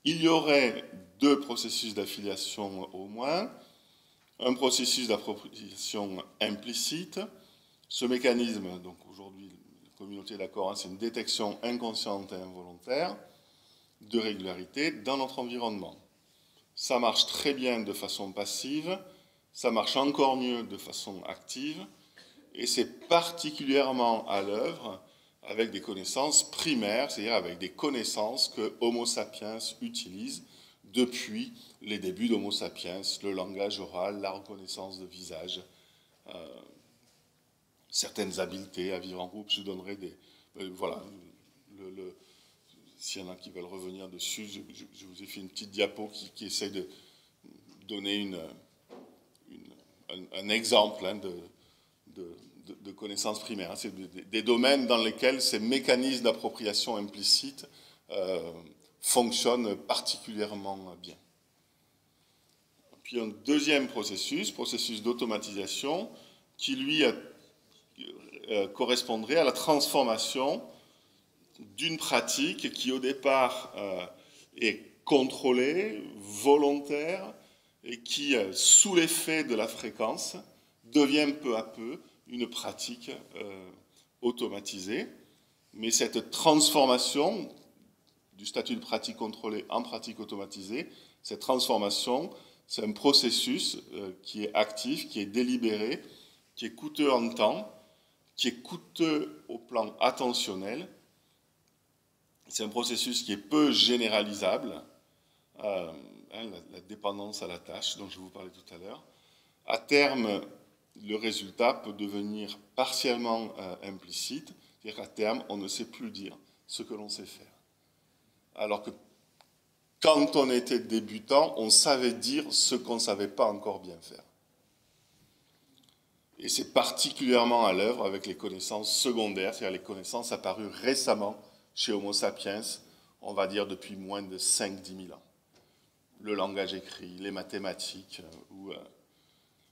Il y aurait deux processus d'affiliation au moins. Un processus d'appropriation implicite. Ce mécanisme, donc aujourd'hui, la communauté est d'accord, hein, c'est une détection inconsciente et involontaire de régularité dans notre environnement. Ça marche très bien de façon passive, ça marche encore mieux de façon active, et c'est particulièrement à l'œuvre avec des connaissances primaires, c'est-à-dire avec des connaissances que Homo sapiens utilise depuis les débuts d'Homo sapiens, le langage oral, la reconnaissance de visage, certaines habiletés à vivre en groupe. Je donnerai des... voilà, s'il y en a qui veulent revenir dessus, je vous ai fait une petite diapo qui essaie de donner un exemple, hein, de connaissances primaires. C'est des domaines dans lesquels ces mécanismes d'appropriation implicite fonctionnent particulièrement bien. Puis un deuxième processus d'automatisation, qui lui correspondrait à la transformation d'une pratique qui au départ est contrôlée, volontaire, et qui, sous l'effet de la fréquence, devient peu à peu une pratique automatisée. Mais cette transformation du statut de pratique contrôlée en pratique automatisée, cette transformation, c'est un processus qui est actif, qui est délibéré, qui est coûteux en temps, qui est coûteux au plan attentionnel. C'est un processus qui est peu généralisable, la dépendance à la tâche dont je vous parlais tout à l'heure. À terme, le résultat peut devenir partiellement implicite, c'est-à-dire qu'à terme, on ne sait plus dire ce que l'on sait faire. Alors que quand on était débutant, on savait dire ce qu'on ne savait pas encore bien faire. Et c'est particulièrement à l'œuvre avec les connaissances secondaires, c'est-à-dire les connaissances apparues récemment chez Homo sapiens, on va dire depuis moins de 5-10 000 ans. Le langage écrit, les mathématiques ou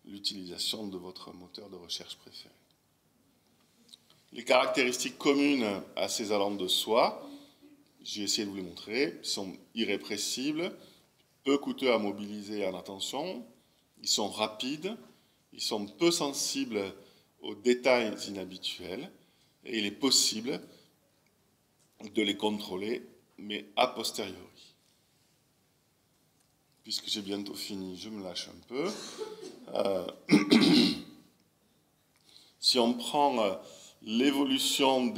l'utilisation de votre moteur de recherche préféré. Les caractéristiques communes à ces allants de soi, j'ai essayé de vous les montrer, sont irrépressibles, peu coûteux à mobiliser en attention, ils sont rapides, ils sont peu sensibles aux détails inhabituels, et il est possible de les contrôler, mais a posteriori. Puisque j'ai bientôt fini, je me lâche un peu. Si on prend l'évolution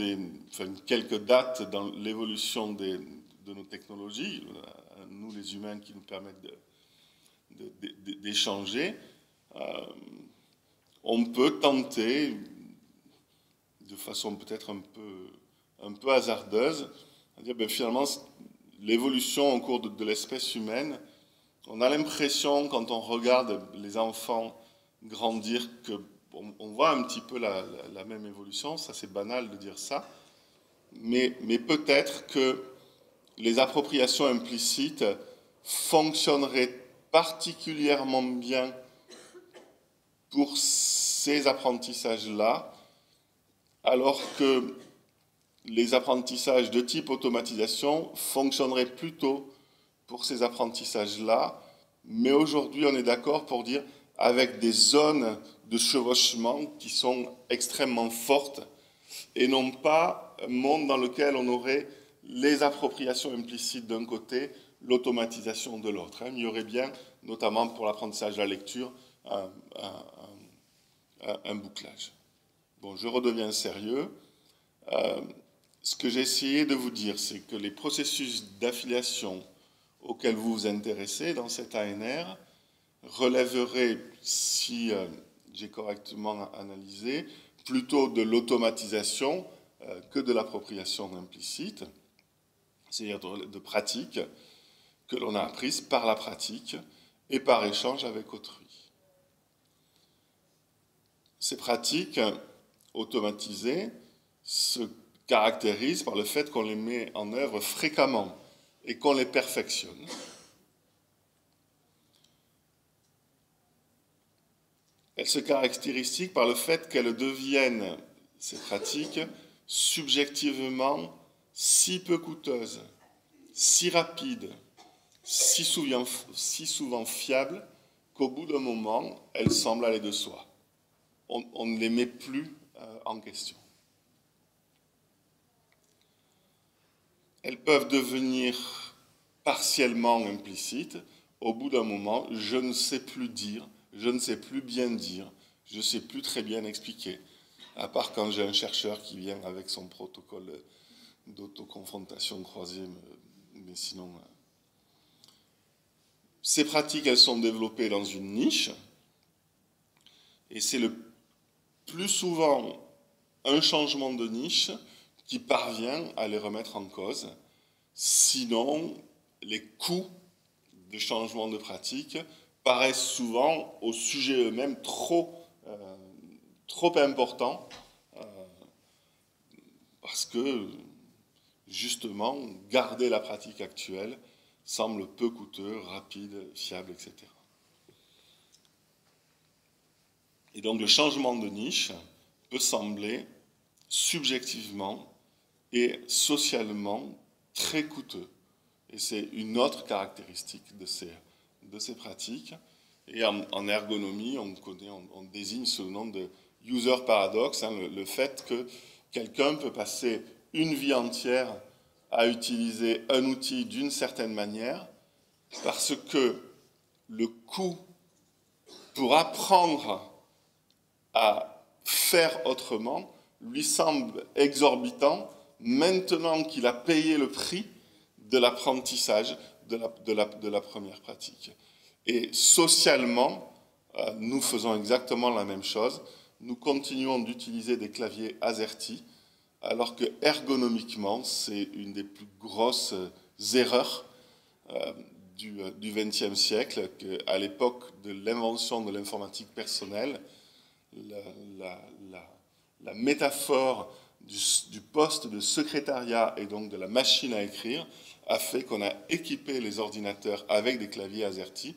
quelques dates dans l'évolution de nos technologies, nous les humains qui nous permettent d'échanger, on peut tenter, de façon peut-être un peu hasardeuse, à dire finalement l'évolution au cours de l'espèce humaine, on a l'impression quand on regarde les enfants grandir que on voit un petit peu la même évolution, ça c'est banal de dire ça, mais peut-être que les appropriations implicites fonctionneraient particulièrement bien pour ces apprentissages-là, alors que les apprentissages de type automatisation fonctionneraient plutôt pour ces apprentissages-là, mais aujourd'hui on est d'accord pour dire avec des zones de chevauchement qui sont extrêmement fortes et non pas un monde dans lequel on aurait les appropriations implicites d'un côté, l'automatisation de l'autre. Il y aurait bien, notamment pour l'apprentissage de la lecture, un bouclage. Bon, je redeviens sérieux. Ce que j'ai essayé de vous dire, c'est que les processus d'affiliation auxquels vous vous intéressez dans cet ANR relèveraient, si j'ai correctement analysé, plutôt de l'automatisation que de l'appropriation implicite, c'est-à-dire de pratiques que l'on a apprises par la pratique et par échange avec autrui. Ces pratiques automatisées se caractérisent par le fait qu'on les met en œuvre fréquemment et qu'on les perfectionne. Elles se caractérisent par le fait qu'elles deviennent, ces pratiques, subjectivement si peu coûteuses, si rapides, si souvent fiables, qu'au bout d'un moment, elles semblent aller de soi. On ne les met plus en question. Elles peuvent devenir partiellement implicites. Au bout d'un moment, je ne sais plus dire, je ne sais plus bien dire, je ne sais plus très bien expliquer, à part quand j'ai un chercheur qui vient avec son protocole d'autoconfrontation croisée, mais sinon... Ces pratiques, elles sont développées dans une niche, et c'est le plus souvent un changement de niche qui parvient à les remettre en cause. Sinon, les coûts de changement de pratique paraissent souvent au sujet eux-mêmes trop importants parce que, justement, garder la pratique actuelle semble peu coûteux, rapide, fiable, etc. Et donc le changement de niche peut sembler subjectivement et socialement très coûteux. Et c'est une autre caractéristique de ces pratiques. Et en ergonomie, on désigne ce nom de user paradox, le fait que quelqu'un peut passer une vie entière à utiliser un outil d'une certaine manière parce que le coût pour apprendre à faire autrement lui semble exorbitant maintenant qu'il a payé le prix de l'apprentissage de la première pratique. Et socialement, nous faisons exactement la même chose. Nous continuons d'utiliser des claviers AZERTY, alors que ergonomiquement, c'est une des plus grosses erreurs du XXe siècle, qu'à l'époque de l'invention de l'informatique personnelle, la métaphore du poste de secrétariat et donc de la machine à écrire a fait qu'on a équipé les ordinateurs avec des claviers AZERTY,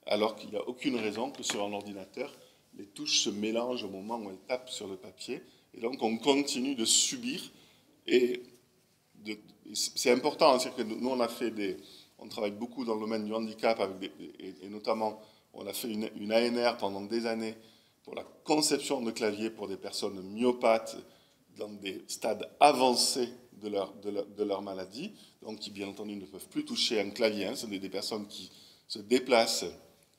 alors qu'il n'y a aucune raison que sur un ordinateur, les touches se mélangent au moment où elles tapent sur le papier. Et donc on continue de subir. Et c'est important, c'est-à-dire que nous on travaille beaucoup dans le domaine du handicap, et notamment on a fait une ANR pendant des années pour la conception de claviers pour des personnes myopathes dans des stades avancés de leur maladie, donc qui bien entendu ne peuvent plus toucher un clavier. Ce sont des personnes qui se déplacent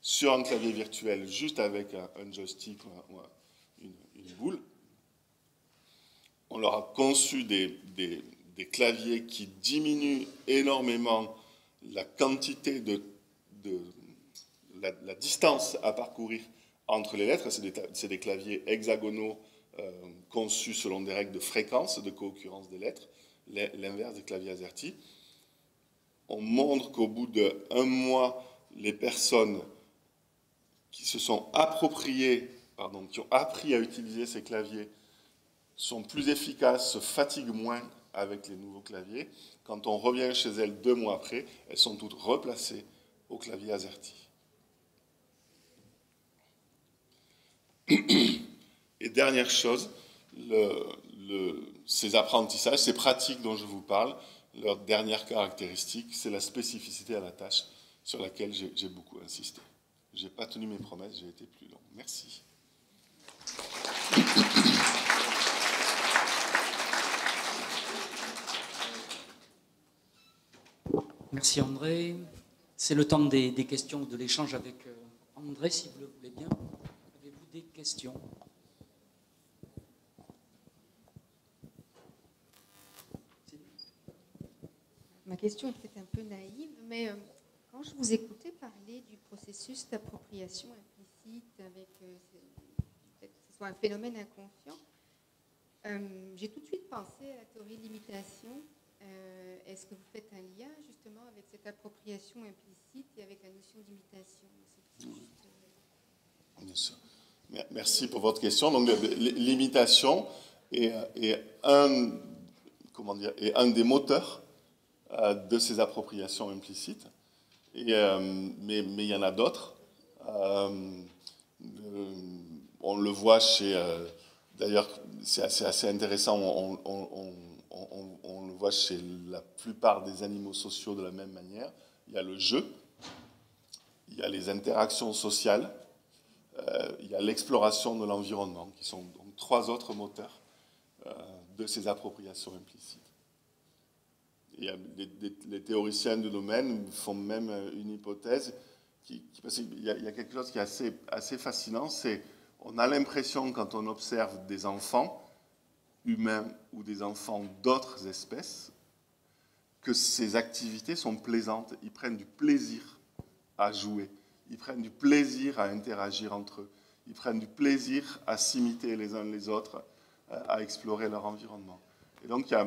sur un clavier virtuel juste avec un joystick ou une boule. On leur a conçu des claviers qui diminuent énormément la quantité la distance à parcourir entre les lettres. C'est des claviers hexagonaux conçus selon des règles de fréquence, de co-occurrence des lettres, l'inverse des claviers AZERTY. On montre qu'au bout d'1 mois, les personnes qui se sont appropriées qui ont appris à utiliser ces claviers sont plus efficaces, se fatiguent moins avec les nouveaux claviers. Quand on revient chez elles 2 mois après, elles sont toutes replacées au clavier AZERTY. Et dernière chose, ces apprentissages, ces pratiques dont je vous parle, leur dernière caractéristique, c'est la spécificité à la tâche sur laquelle j'ai beaucoup insisté. Je n'ai pas tenu mes promesses, j'ai été plus long. Merci. Merci André. C'est le temps des questions, de l'échange avec André, si vous le voulez bien. Avez-vous des questions ? Ma question est peut-être un peu naïve, mais quand je vous écoutais parler du processus d'appropriation implicite avec peut-être que ce soit un phénomène inconscient, j'ai tout de suite pensé à la théorie de l'imitation. Est-ce que vous faites un lien justement avec cette appropriation implicite et avec la notion d'imitation ? Bien sûr. Merci pour votre question. Donc, l'imitation est un des moteurs de ces appropriations implicites. Mais il y en a d'autres. On le voit chez... D'ailleurs, c'est assez intéressant, on le voit chez la plupart des animaux sociaux de la même manière. Il y a le jeu, il y a les interactions sociales, il y a l'exploration de l'environnement, qui sont donc 3 autres moteurs de ces appropriations implicites. Et les théoriciens du domaine font même une hypothèse, parce qu'il y a quelque chose qui est assez fascinant, c'est on a l'impression, quand on observe des enfants humains ou des enfants d'autres espèces, que ces activités sont plaisantes. Ils prennent du plaisir à jouer. Ils prennent du plaisir à interagir entre eux. Ils prennent du plaisir à s'imiter les uns les autres, à explorer leur environnement. Et donc, il y a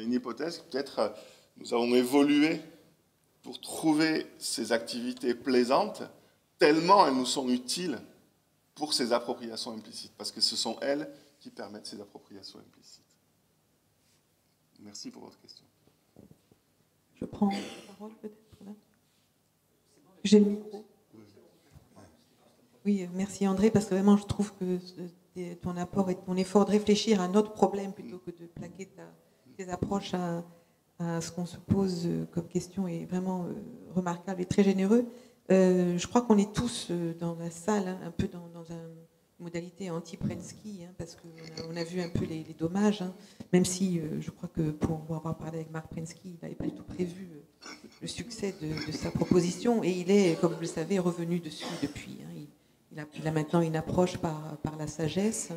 une hypothèse, peut-être nous avons évolué pour trouver ces activités plaisantes, tellement elles nous sont utiles pour ces appropriations implicites, parce que ce sont elles qui permettent ces appropriations implicites. Merci pour votre question. Je prends la parole peut-être là. J'ai le micro. Oui, merci André, parce que vraiment je trouve que ton apport et ton effort de réfléchir à un autre problème plutôt que de plaquer tes approches à ce qu'on se pose comme question est vraiment remarquable et très généreux. Je crois qu'on est tous dans la salle, un peu dans une modalité anti-Prensky, parce qu'on a vu un peu les dommages, même si je crois que pour avoir parlé avec Marc Prensky, il n'avait pas du tout prévu le succès de sa proposition, et il est, comme vous le savez, revenu dessus depuis. Il a maintenant une approche par la sagesse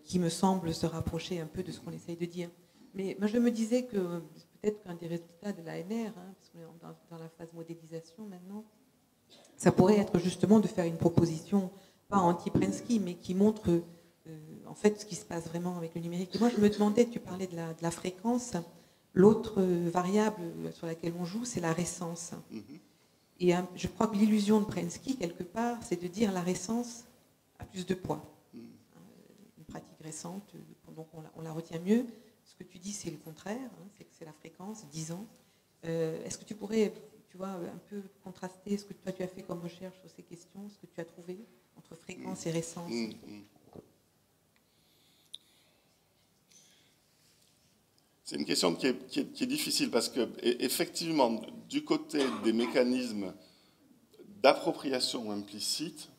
qui me semble se rapprocher un peu de ce qu'on essaye de dire. Mais moi je me disais que peut-être qu'un des résultats de l'ANR, parce qu'on est dans la phase modélisation maintenant, ça pourrait être justement de faire une proposition, pas anti-Prensky, mais qui montre en fait ce qui se passe vraiment avec le numérique. Et moi je me demandais, tu parlais de la fréquence, l'autre variable sur laquelle on joue, c'est la récence. Et je crois que l'illusion de Prensky, quelque part, c'est de dire la récence a plus de poids. Une pratique récente, donc on la retient mieux. Ce que tu dis, c'est le contraire, c'est que c'est la fréquence, 10 ans. Est-ce que tu pourrais, tu vois, un peu contraster ce que toi tu as fait comme recherche sur ces questions, ce que tu as trouvé entre fréquence et récence? C'est une question qui est difficile parce que, effectivement, du côté des mécanismes d'appropriation implicite,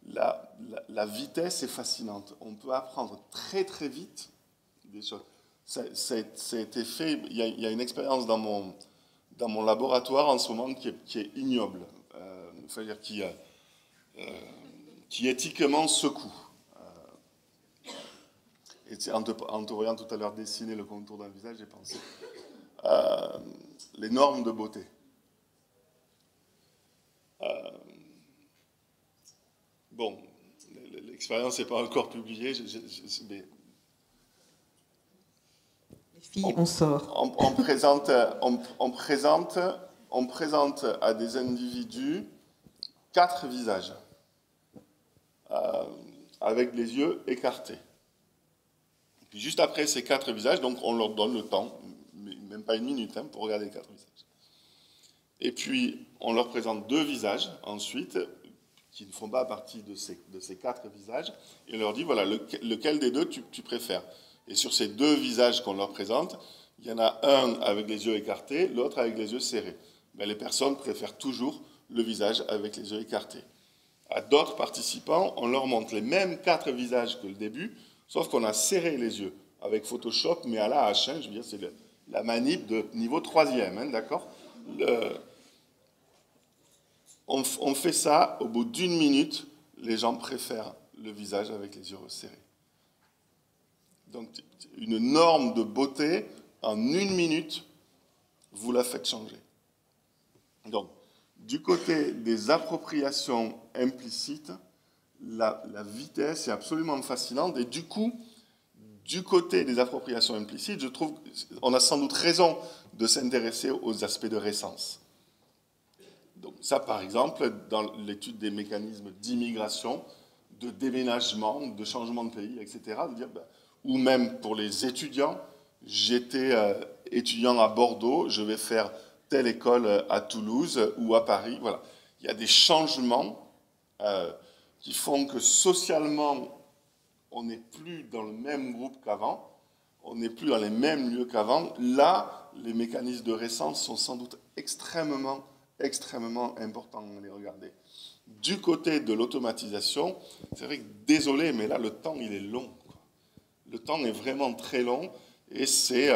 la vitesse est fascinante. On peut apprendre très très vite des choses. Ça a été fait. Il y a une expérience dans mon laboratoire en ce moment qui est ignoble, c'est-à-dire qui éthiquement secoue. Et en te voyant tout à l'heure dessiner le contour d'un visage, j'ai pensé les normes de beauté. Bon, l'expérience n'est pas encore publiée, mais les filles, on sort. On présente à des individus 4 visages. avec les yeux écartés. Et puis juste après ces 4 visages, donc on leur donne le temps, même pas une minute, hein, pour regarder les 4 visages. Et puis on leur présente 2 visages ensuite, qui ne font pas partie de ces 4 visages, et on leur dit, voilà, lequel des 2 tu préfères. Et sur ces 2 visages qu'on leur présente, il y en a un avec les yeux écartés, l'autre avec les yeux serrés. Mais les personnes préfèrent toujours le visage avec les yeux écartés. À d'autres participants, on leur montre les mêmes 4 visages que le début, sauf qu'on a serré les yeux avec Photoshop, mais à la hache. Hein, je veux dire, c'est la manip de niveau 3e, hein, d'accord. On fait ça, au bout d'1 minute, les gens préfèrent le visage avec les yeux resserrés. Donc, une norme de beauté, en 1 minute, vous la faites changer. Donc, du côté des appropriations implicites, la vitesse est absolument fascinante. Et du coup, du côté des appropriations implicites, je trouve qu'on a sans doute raison de s'intéresser aux aspects de récence. Donc ça, par exemple, dans l'étude des mécanismes d'immigration, de déménagement, de changement de pays, etc., de dire, ou même pour les étudiants, j'étais étudiant à Bordeaux, je vais faire telle école à Toulouse ou à Paris. Voilà. Il y a des changements qui font que socialement, on n'est plus dans le même groupe qu'avant, on n'est plus dans les mêmes lieux qu'avant. Là, les mécanismes de récence sont sans doute extrêmement importants à les regarder. Du côté de l'automatisation, c'est vrai que, désolé, mais là, le temps, il est long. Le temps est vraiment très long. Et c'est...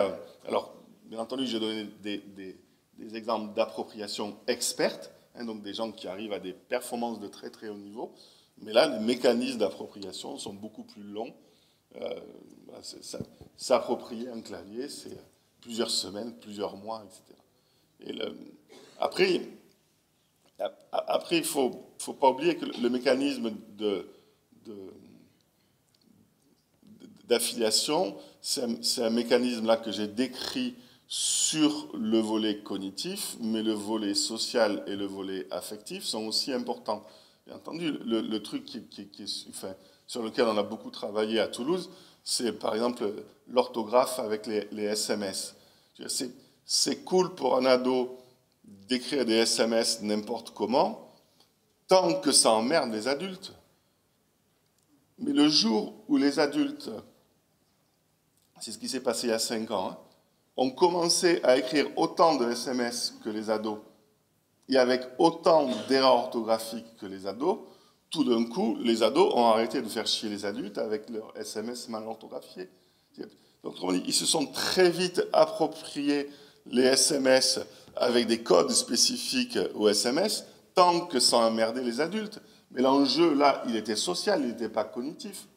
alors, bien entendu, j'ai donné des exemples d'appropriation experte, hein, donc des gens qui arrivent à des performances de très très haut niveau. Mais là, les mécanismes d'appropriation sont beaucoup plus longs. S'approprier un clavier, c'est plusieurs semaines, plusieurs mois, etc. Et après, il ne faut pas oublier que le mécanisme d'affiliation, c'est un mécanisme là que j'ai décrit sur le volet cognitif, mais le volet social et le volet affectif sont aussi importants. Bien entendu, le truc sur lequel on a beaucoup travaillé à Toulouse, c'est par exemple l'orthographe avec les SMS. C'est cool pour un ado d'écrire des SMS n'importe comment, tant que ça emmerde les adultes. Mais le jour où les adultes, c'est ce qui s'est passé il y a 5 ans, hein, ont commencé à écrire autant de SMS que les ados, et avec autant d'erreurs orthographiques que les ados, tout d'un coup, les ados ont arrêté de faire chier les adultes avec leurs SMS mal orthographiés. Donc, ils se sont très vite appropriés les SMS avec des codes spécifiques aux SMS, tant que ça emmerdait les adultes. Mais l'enjeu, là, il était social, il n'était pas cognitif.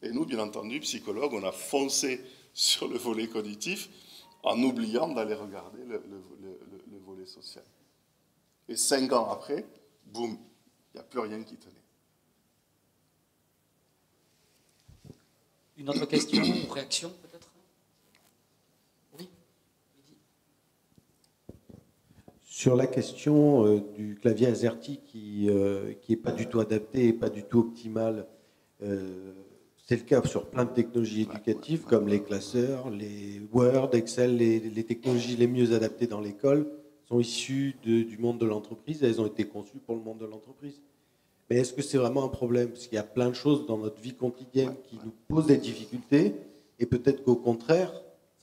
Et nous, bien entendu, psychologues, on a foncé sur le volet cognitif en oubliant d'aller regarder le volet social. Et 5 ans après, boum, il n'y a plus rien qui tenait. Une autre question ou réaction, peut-être? Oui. Sur la question du clavier AZERTY qui n'est pas du tout adapté et pas du tout optimal, c'est le cas sur plein de technologies éducatives comme les classeurs, les Word, Excel, les technologies les mieux adaptées dans l'école sont issues du monde de l'entreprise et elles ont été conçues pour le monde de l'entreprise. Mais est-ce que c'est vraiment un problème? Parce qu'il y a plein de choses dans notre vie quotidienne qui nous posent des difficultés et peut-être qu'au contraire,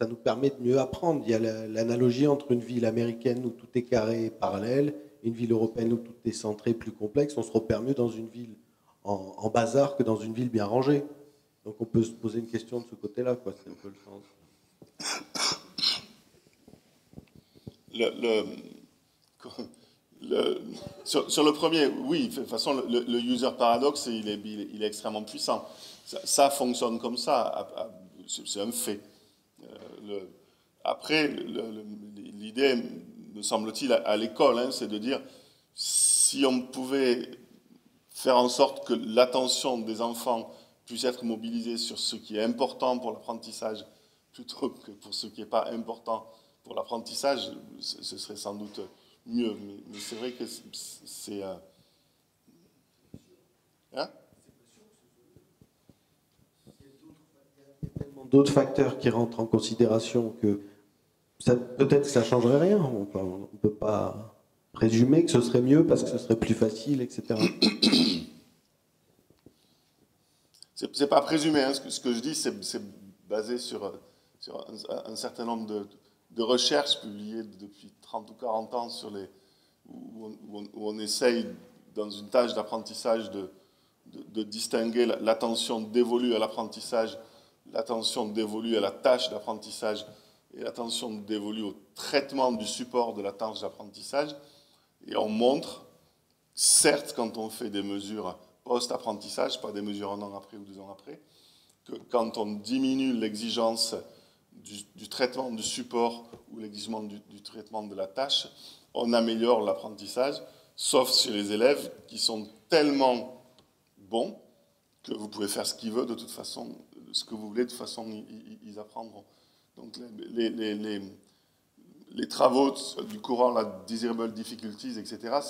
ça nous permet de mieux apprendre. Il y a l'analogie entre une ville américaine où tout est carré et parallèle et une ville européenne où tout est centré, plus complexe. On se repère mieux dans une ville en bazar que dans une ville bien rangée. Donc on peut se poser une question de ce côté-là, quoi. C'est un peu le sens. Sur le premier, oui, de toute façon, le user paradoxe, il est extrêmement puissant. Ça fonctionne comme ça, c'est un fait. Après, l'idée, me semble-t-il, à l'école, hein, c'est de dire, si on pouvait faire en sorte que l'attention des enfants puisse être mobilisée sur ce qui est important pour l'apprentissage, plutôt que pour ce qui n'est pas important pour l'apprentissage, ce serait sans doute mieux. Mais c'est vrai que c'est... Hein? d'autres facteurs qui rentrent en considération que peut-être que ça ne changerait rien. On ne peut pas présumer que ce serait mieux parce que ce serait plus facile, etc. C'est pas présumé, hein. Ce que je dis, c'est basé sur un certain nombre de recherches publiées depuis 30 ou 40 ans où on essaye, dans une tâche d'apprentissage, de distinguer l'attention dévolue à l'apprentissage, l'attention dévolue à la tâche d'apprentissage et l'attention dévolue au traitement du support de la tâche d'apprentissage. Et on montre, certes, quand on fait des mesures post-apprentissage, pas des mesures 1 an après ou 2 ans après, que quand on diminue l'exigence du traitement du support ou l'exigence du traitement de la tâche, on améliore l'apprentissage, sauf chez les élèves qui sont tellement bons que vous pouvez faire ce qu'ils veulent de toute façon, ce que vous voulez, de toute façon, ils apprendront. Donc les travaux du courant, la Desirable Difficulties, etc.,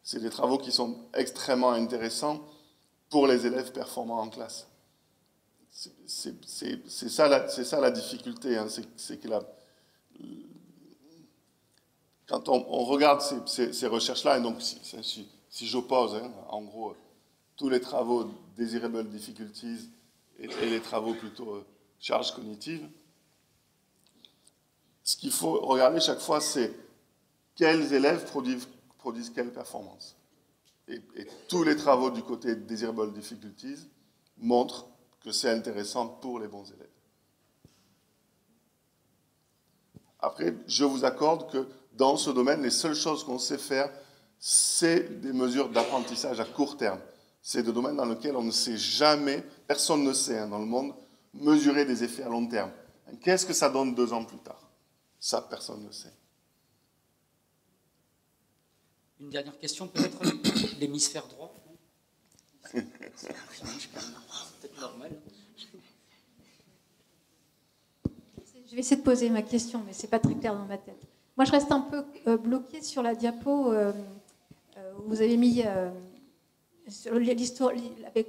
c'est des travaux qui sont extrêmement intéressants pour les élèves performants en classe. C'est ça la difficulté, hein, c'est que quand on regarde ces recherches-là, et donc si j'oppose, hein, en gros, tous les travaux Desirable Difficulties et les travaux plutôt charge cognitive, ce qu'il faut regarder chaque fois, c'est quels élèves produisent quelle performance. Et tous les travaux du côté Desirable Difficulties montrent que c'est intéressant pour les bons élèves. Après, je vous accorde que dans ce domaine, les seules choses qu'on sait faire, c'est des mesures d'apprentissage à court terme. C'est des domaines dans lesquels on ne sait jamais, personne ne sait, hein, dans le monde, mesurer des effets à long terme. Qu'est-ce que ça donne 2 ans plus tard? Ça, personne ne sait. Une dernière question, peut-être l'hémisphère droit. C'est peut-être normal. Je vais essayer de poser ma question, mais ce n'est pas très clair dans ma tête. Moi, je reste un peu bloquée sur la diapo où vous avez mis avec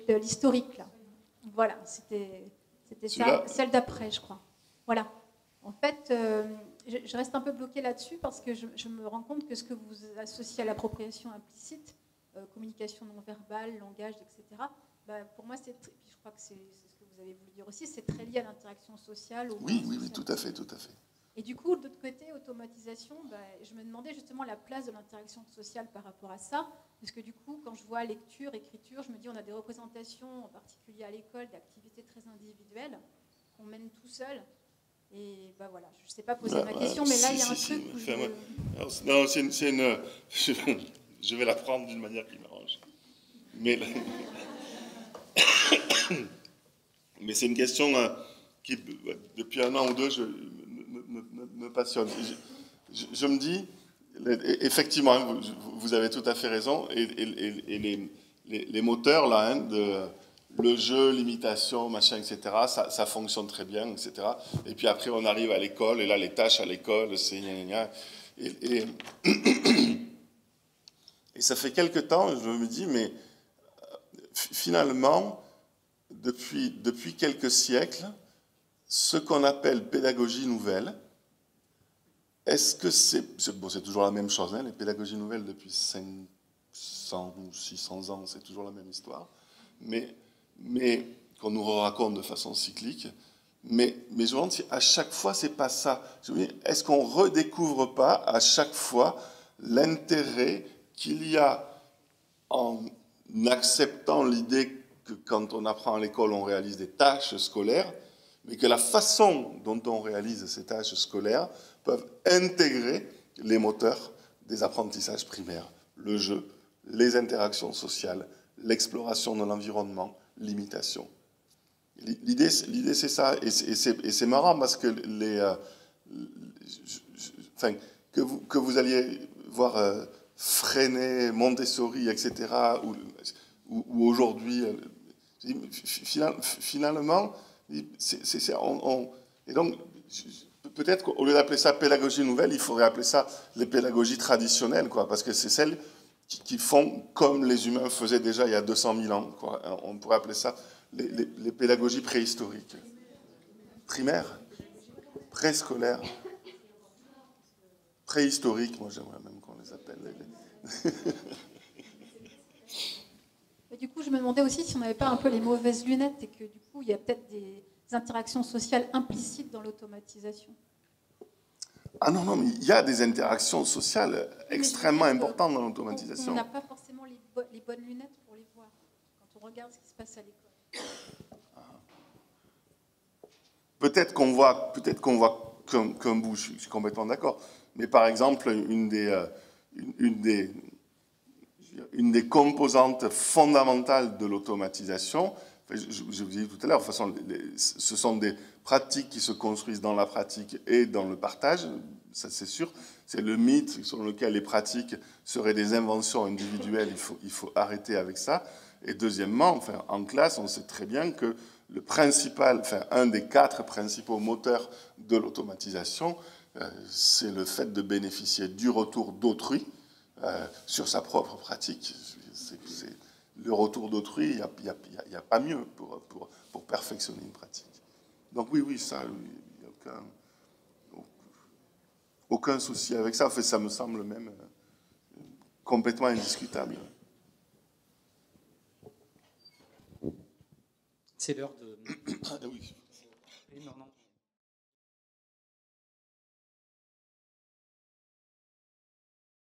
l'historique. Là. Voilà, c'était ça, celle d'après, je crois. Voilà. En fait, je reste un peu bloquée là-dessus parce que je me rends compte que ce que vous associez à l'appropriation implicite, communication non verbale, langage, etc., bah, pour moi, je crois que c'est ce que vous avez voulu dire aussi, c'est très lié à l'interaction sociale. Oui, tout à fait, tout à fait. Et du coup, de l'autre côté, automatisation, bah, je me demandais justement la place de l'interaction sociale par rapport à ça, parce que du coup, quand je vois lecture, écriture, je me dis on a des représentations, en particulier à l'école, d'activités très individuelles qu'on mène tout seul. Et bah voilà, je ne sais pas poser ma question, mais là, il y a un truc où non, c'est une... Je vais la prendre d'une manière qui m'arrange. Mais c'est une question qui, depuis 1 an ou 2, me passionne. Je me dis, effectivement, vous avez tout à fait raison, et les moteurs, là, hein, le jeu, l'imitation, machin, etc., ça fonctionne très bien, etc. Et puis après, on arrive à l'école, et là, les tâches à l'école, c'est gna gna gna. Et ça fait quelque temps, je me dis, mais finalement, depuis quelques siècles, ce qu'on appelle pédagogie nouvelle, est-ce que c'est toujours la même chose, hein, les pédagogies nouvelles depuis 500 ou 600 ans, c'est toujours la même histoire, mais qu'on nous raconte de façon cyclique, mais je me demande si à chaque fois, c'est pas ça. Je me dis, est-ce qu'on redécouvre pas à chaque fois l'intérêt qu'il y a en acceptant l'idée que quand on apprend à l'école, on réalise des tâches scolaires, mais que la façon dont on réalise ces tâches scolaires peuvent intégrer les moteurs des apprentissages primaires, le jeu, les interactions sociales, l'exploration de l'environnement, l'imitation. L'idée, c'est ça, et c'est marrant parce que que vous alliez voir Freinet, Montessori, etc., ou aujourd'hui, finalement, et donc, peut-être qu'au lieu d'appeler ça pédagogie nouvelle, il faudrait appeler ça les pédagogies traditionnelles, quoi, parce que c'est celles qui font comme les humains faisaient déjà il y a 200 000 ans, quoi. On pourrait appeler ça les pédagogies préhistoriques. primaire, préscolaire, préhistorique, moi j'aimerais même qu'on les appelle. Et du coup, je me demandais aussi si on n'avait pas un peu les mauvaises lunettes et que du coup, il y a peut-être des interactions sociales implicites dans l'automatisation. Ah non, non, mais il y a des interactions sociales extrêmement importantes dans l'automatisation. On n'a pas forcément les bonnes lunettes pour les voir quand on regarde ce qui se passe à l'école. Peut-être qu'on voit qu'un bout, je suis complètement d'accord. Mais par exemple, une des composantes fondamentales de l'automatisation, je vous ai dit tout à l'heure, de toute façon, ce sont des pratiques qui se construisent dans la pratique et dans le partage, ça c'est sûr. C'est le mythe sur lequel les pratiques seraient des inventions individuelles, il faut arrêter avec ça. Et deuxièmement, enfin, en classe, on sait très bien que le principal, enfin, un des 4 principaux moteurs de l'automatisation, c'est le fait de bénéficier du retour d'autrui sur sa propre pratique. Le retour d'autrui, il n'y a pas mieux pour perfectionner une pratique. Donc oui, ça, il n'y a aucun souci avec ça. En fait, ça me semble même complètement indiscutable. C'est l'heure de... Ah oui. Non.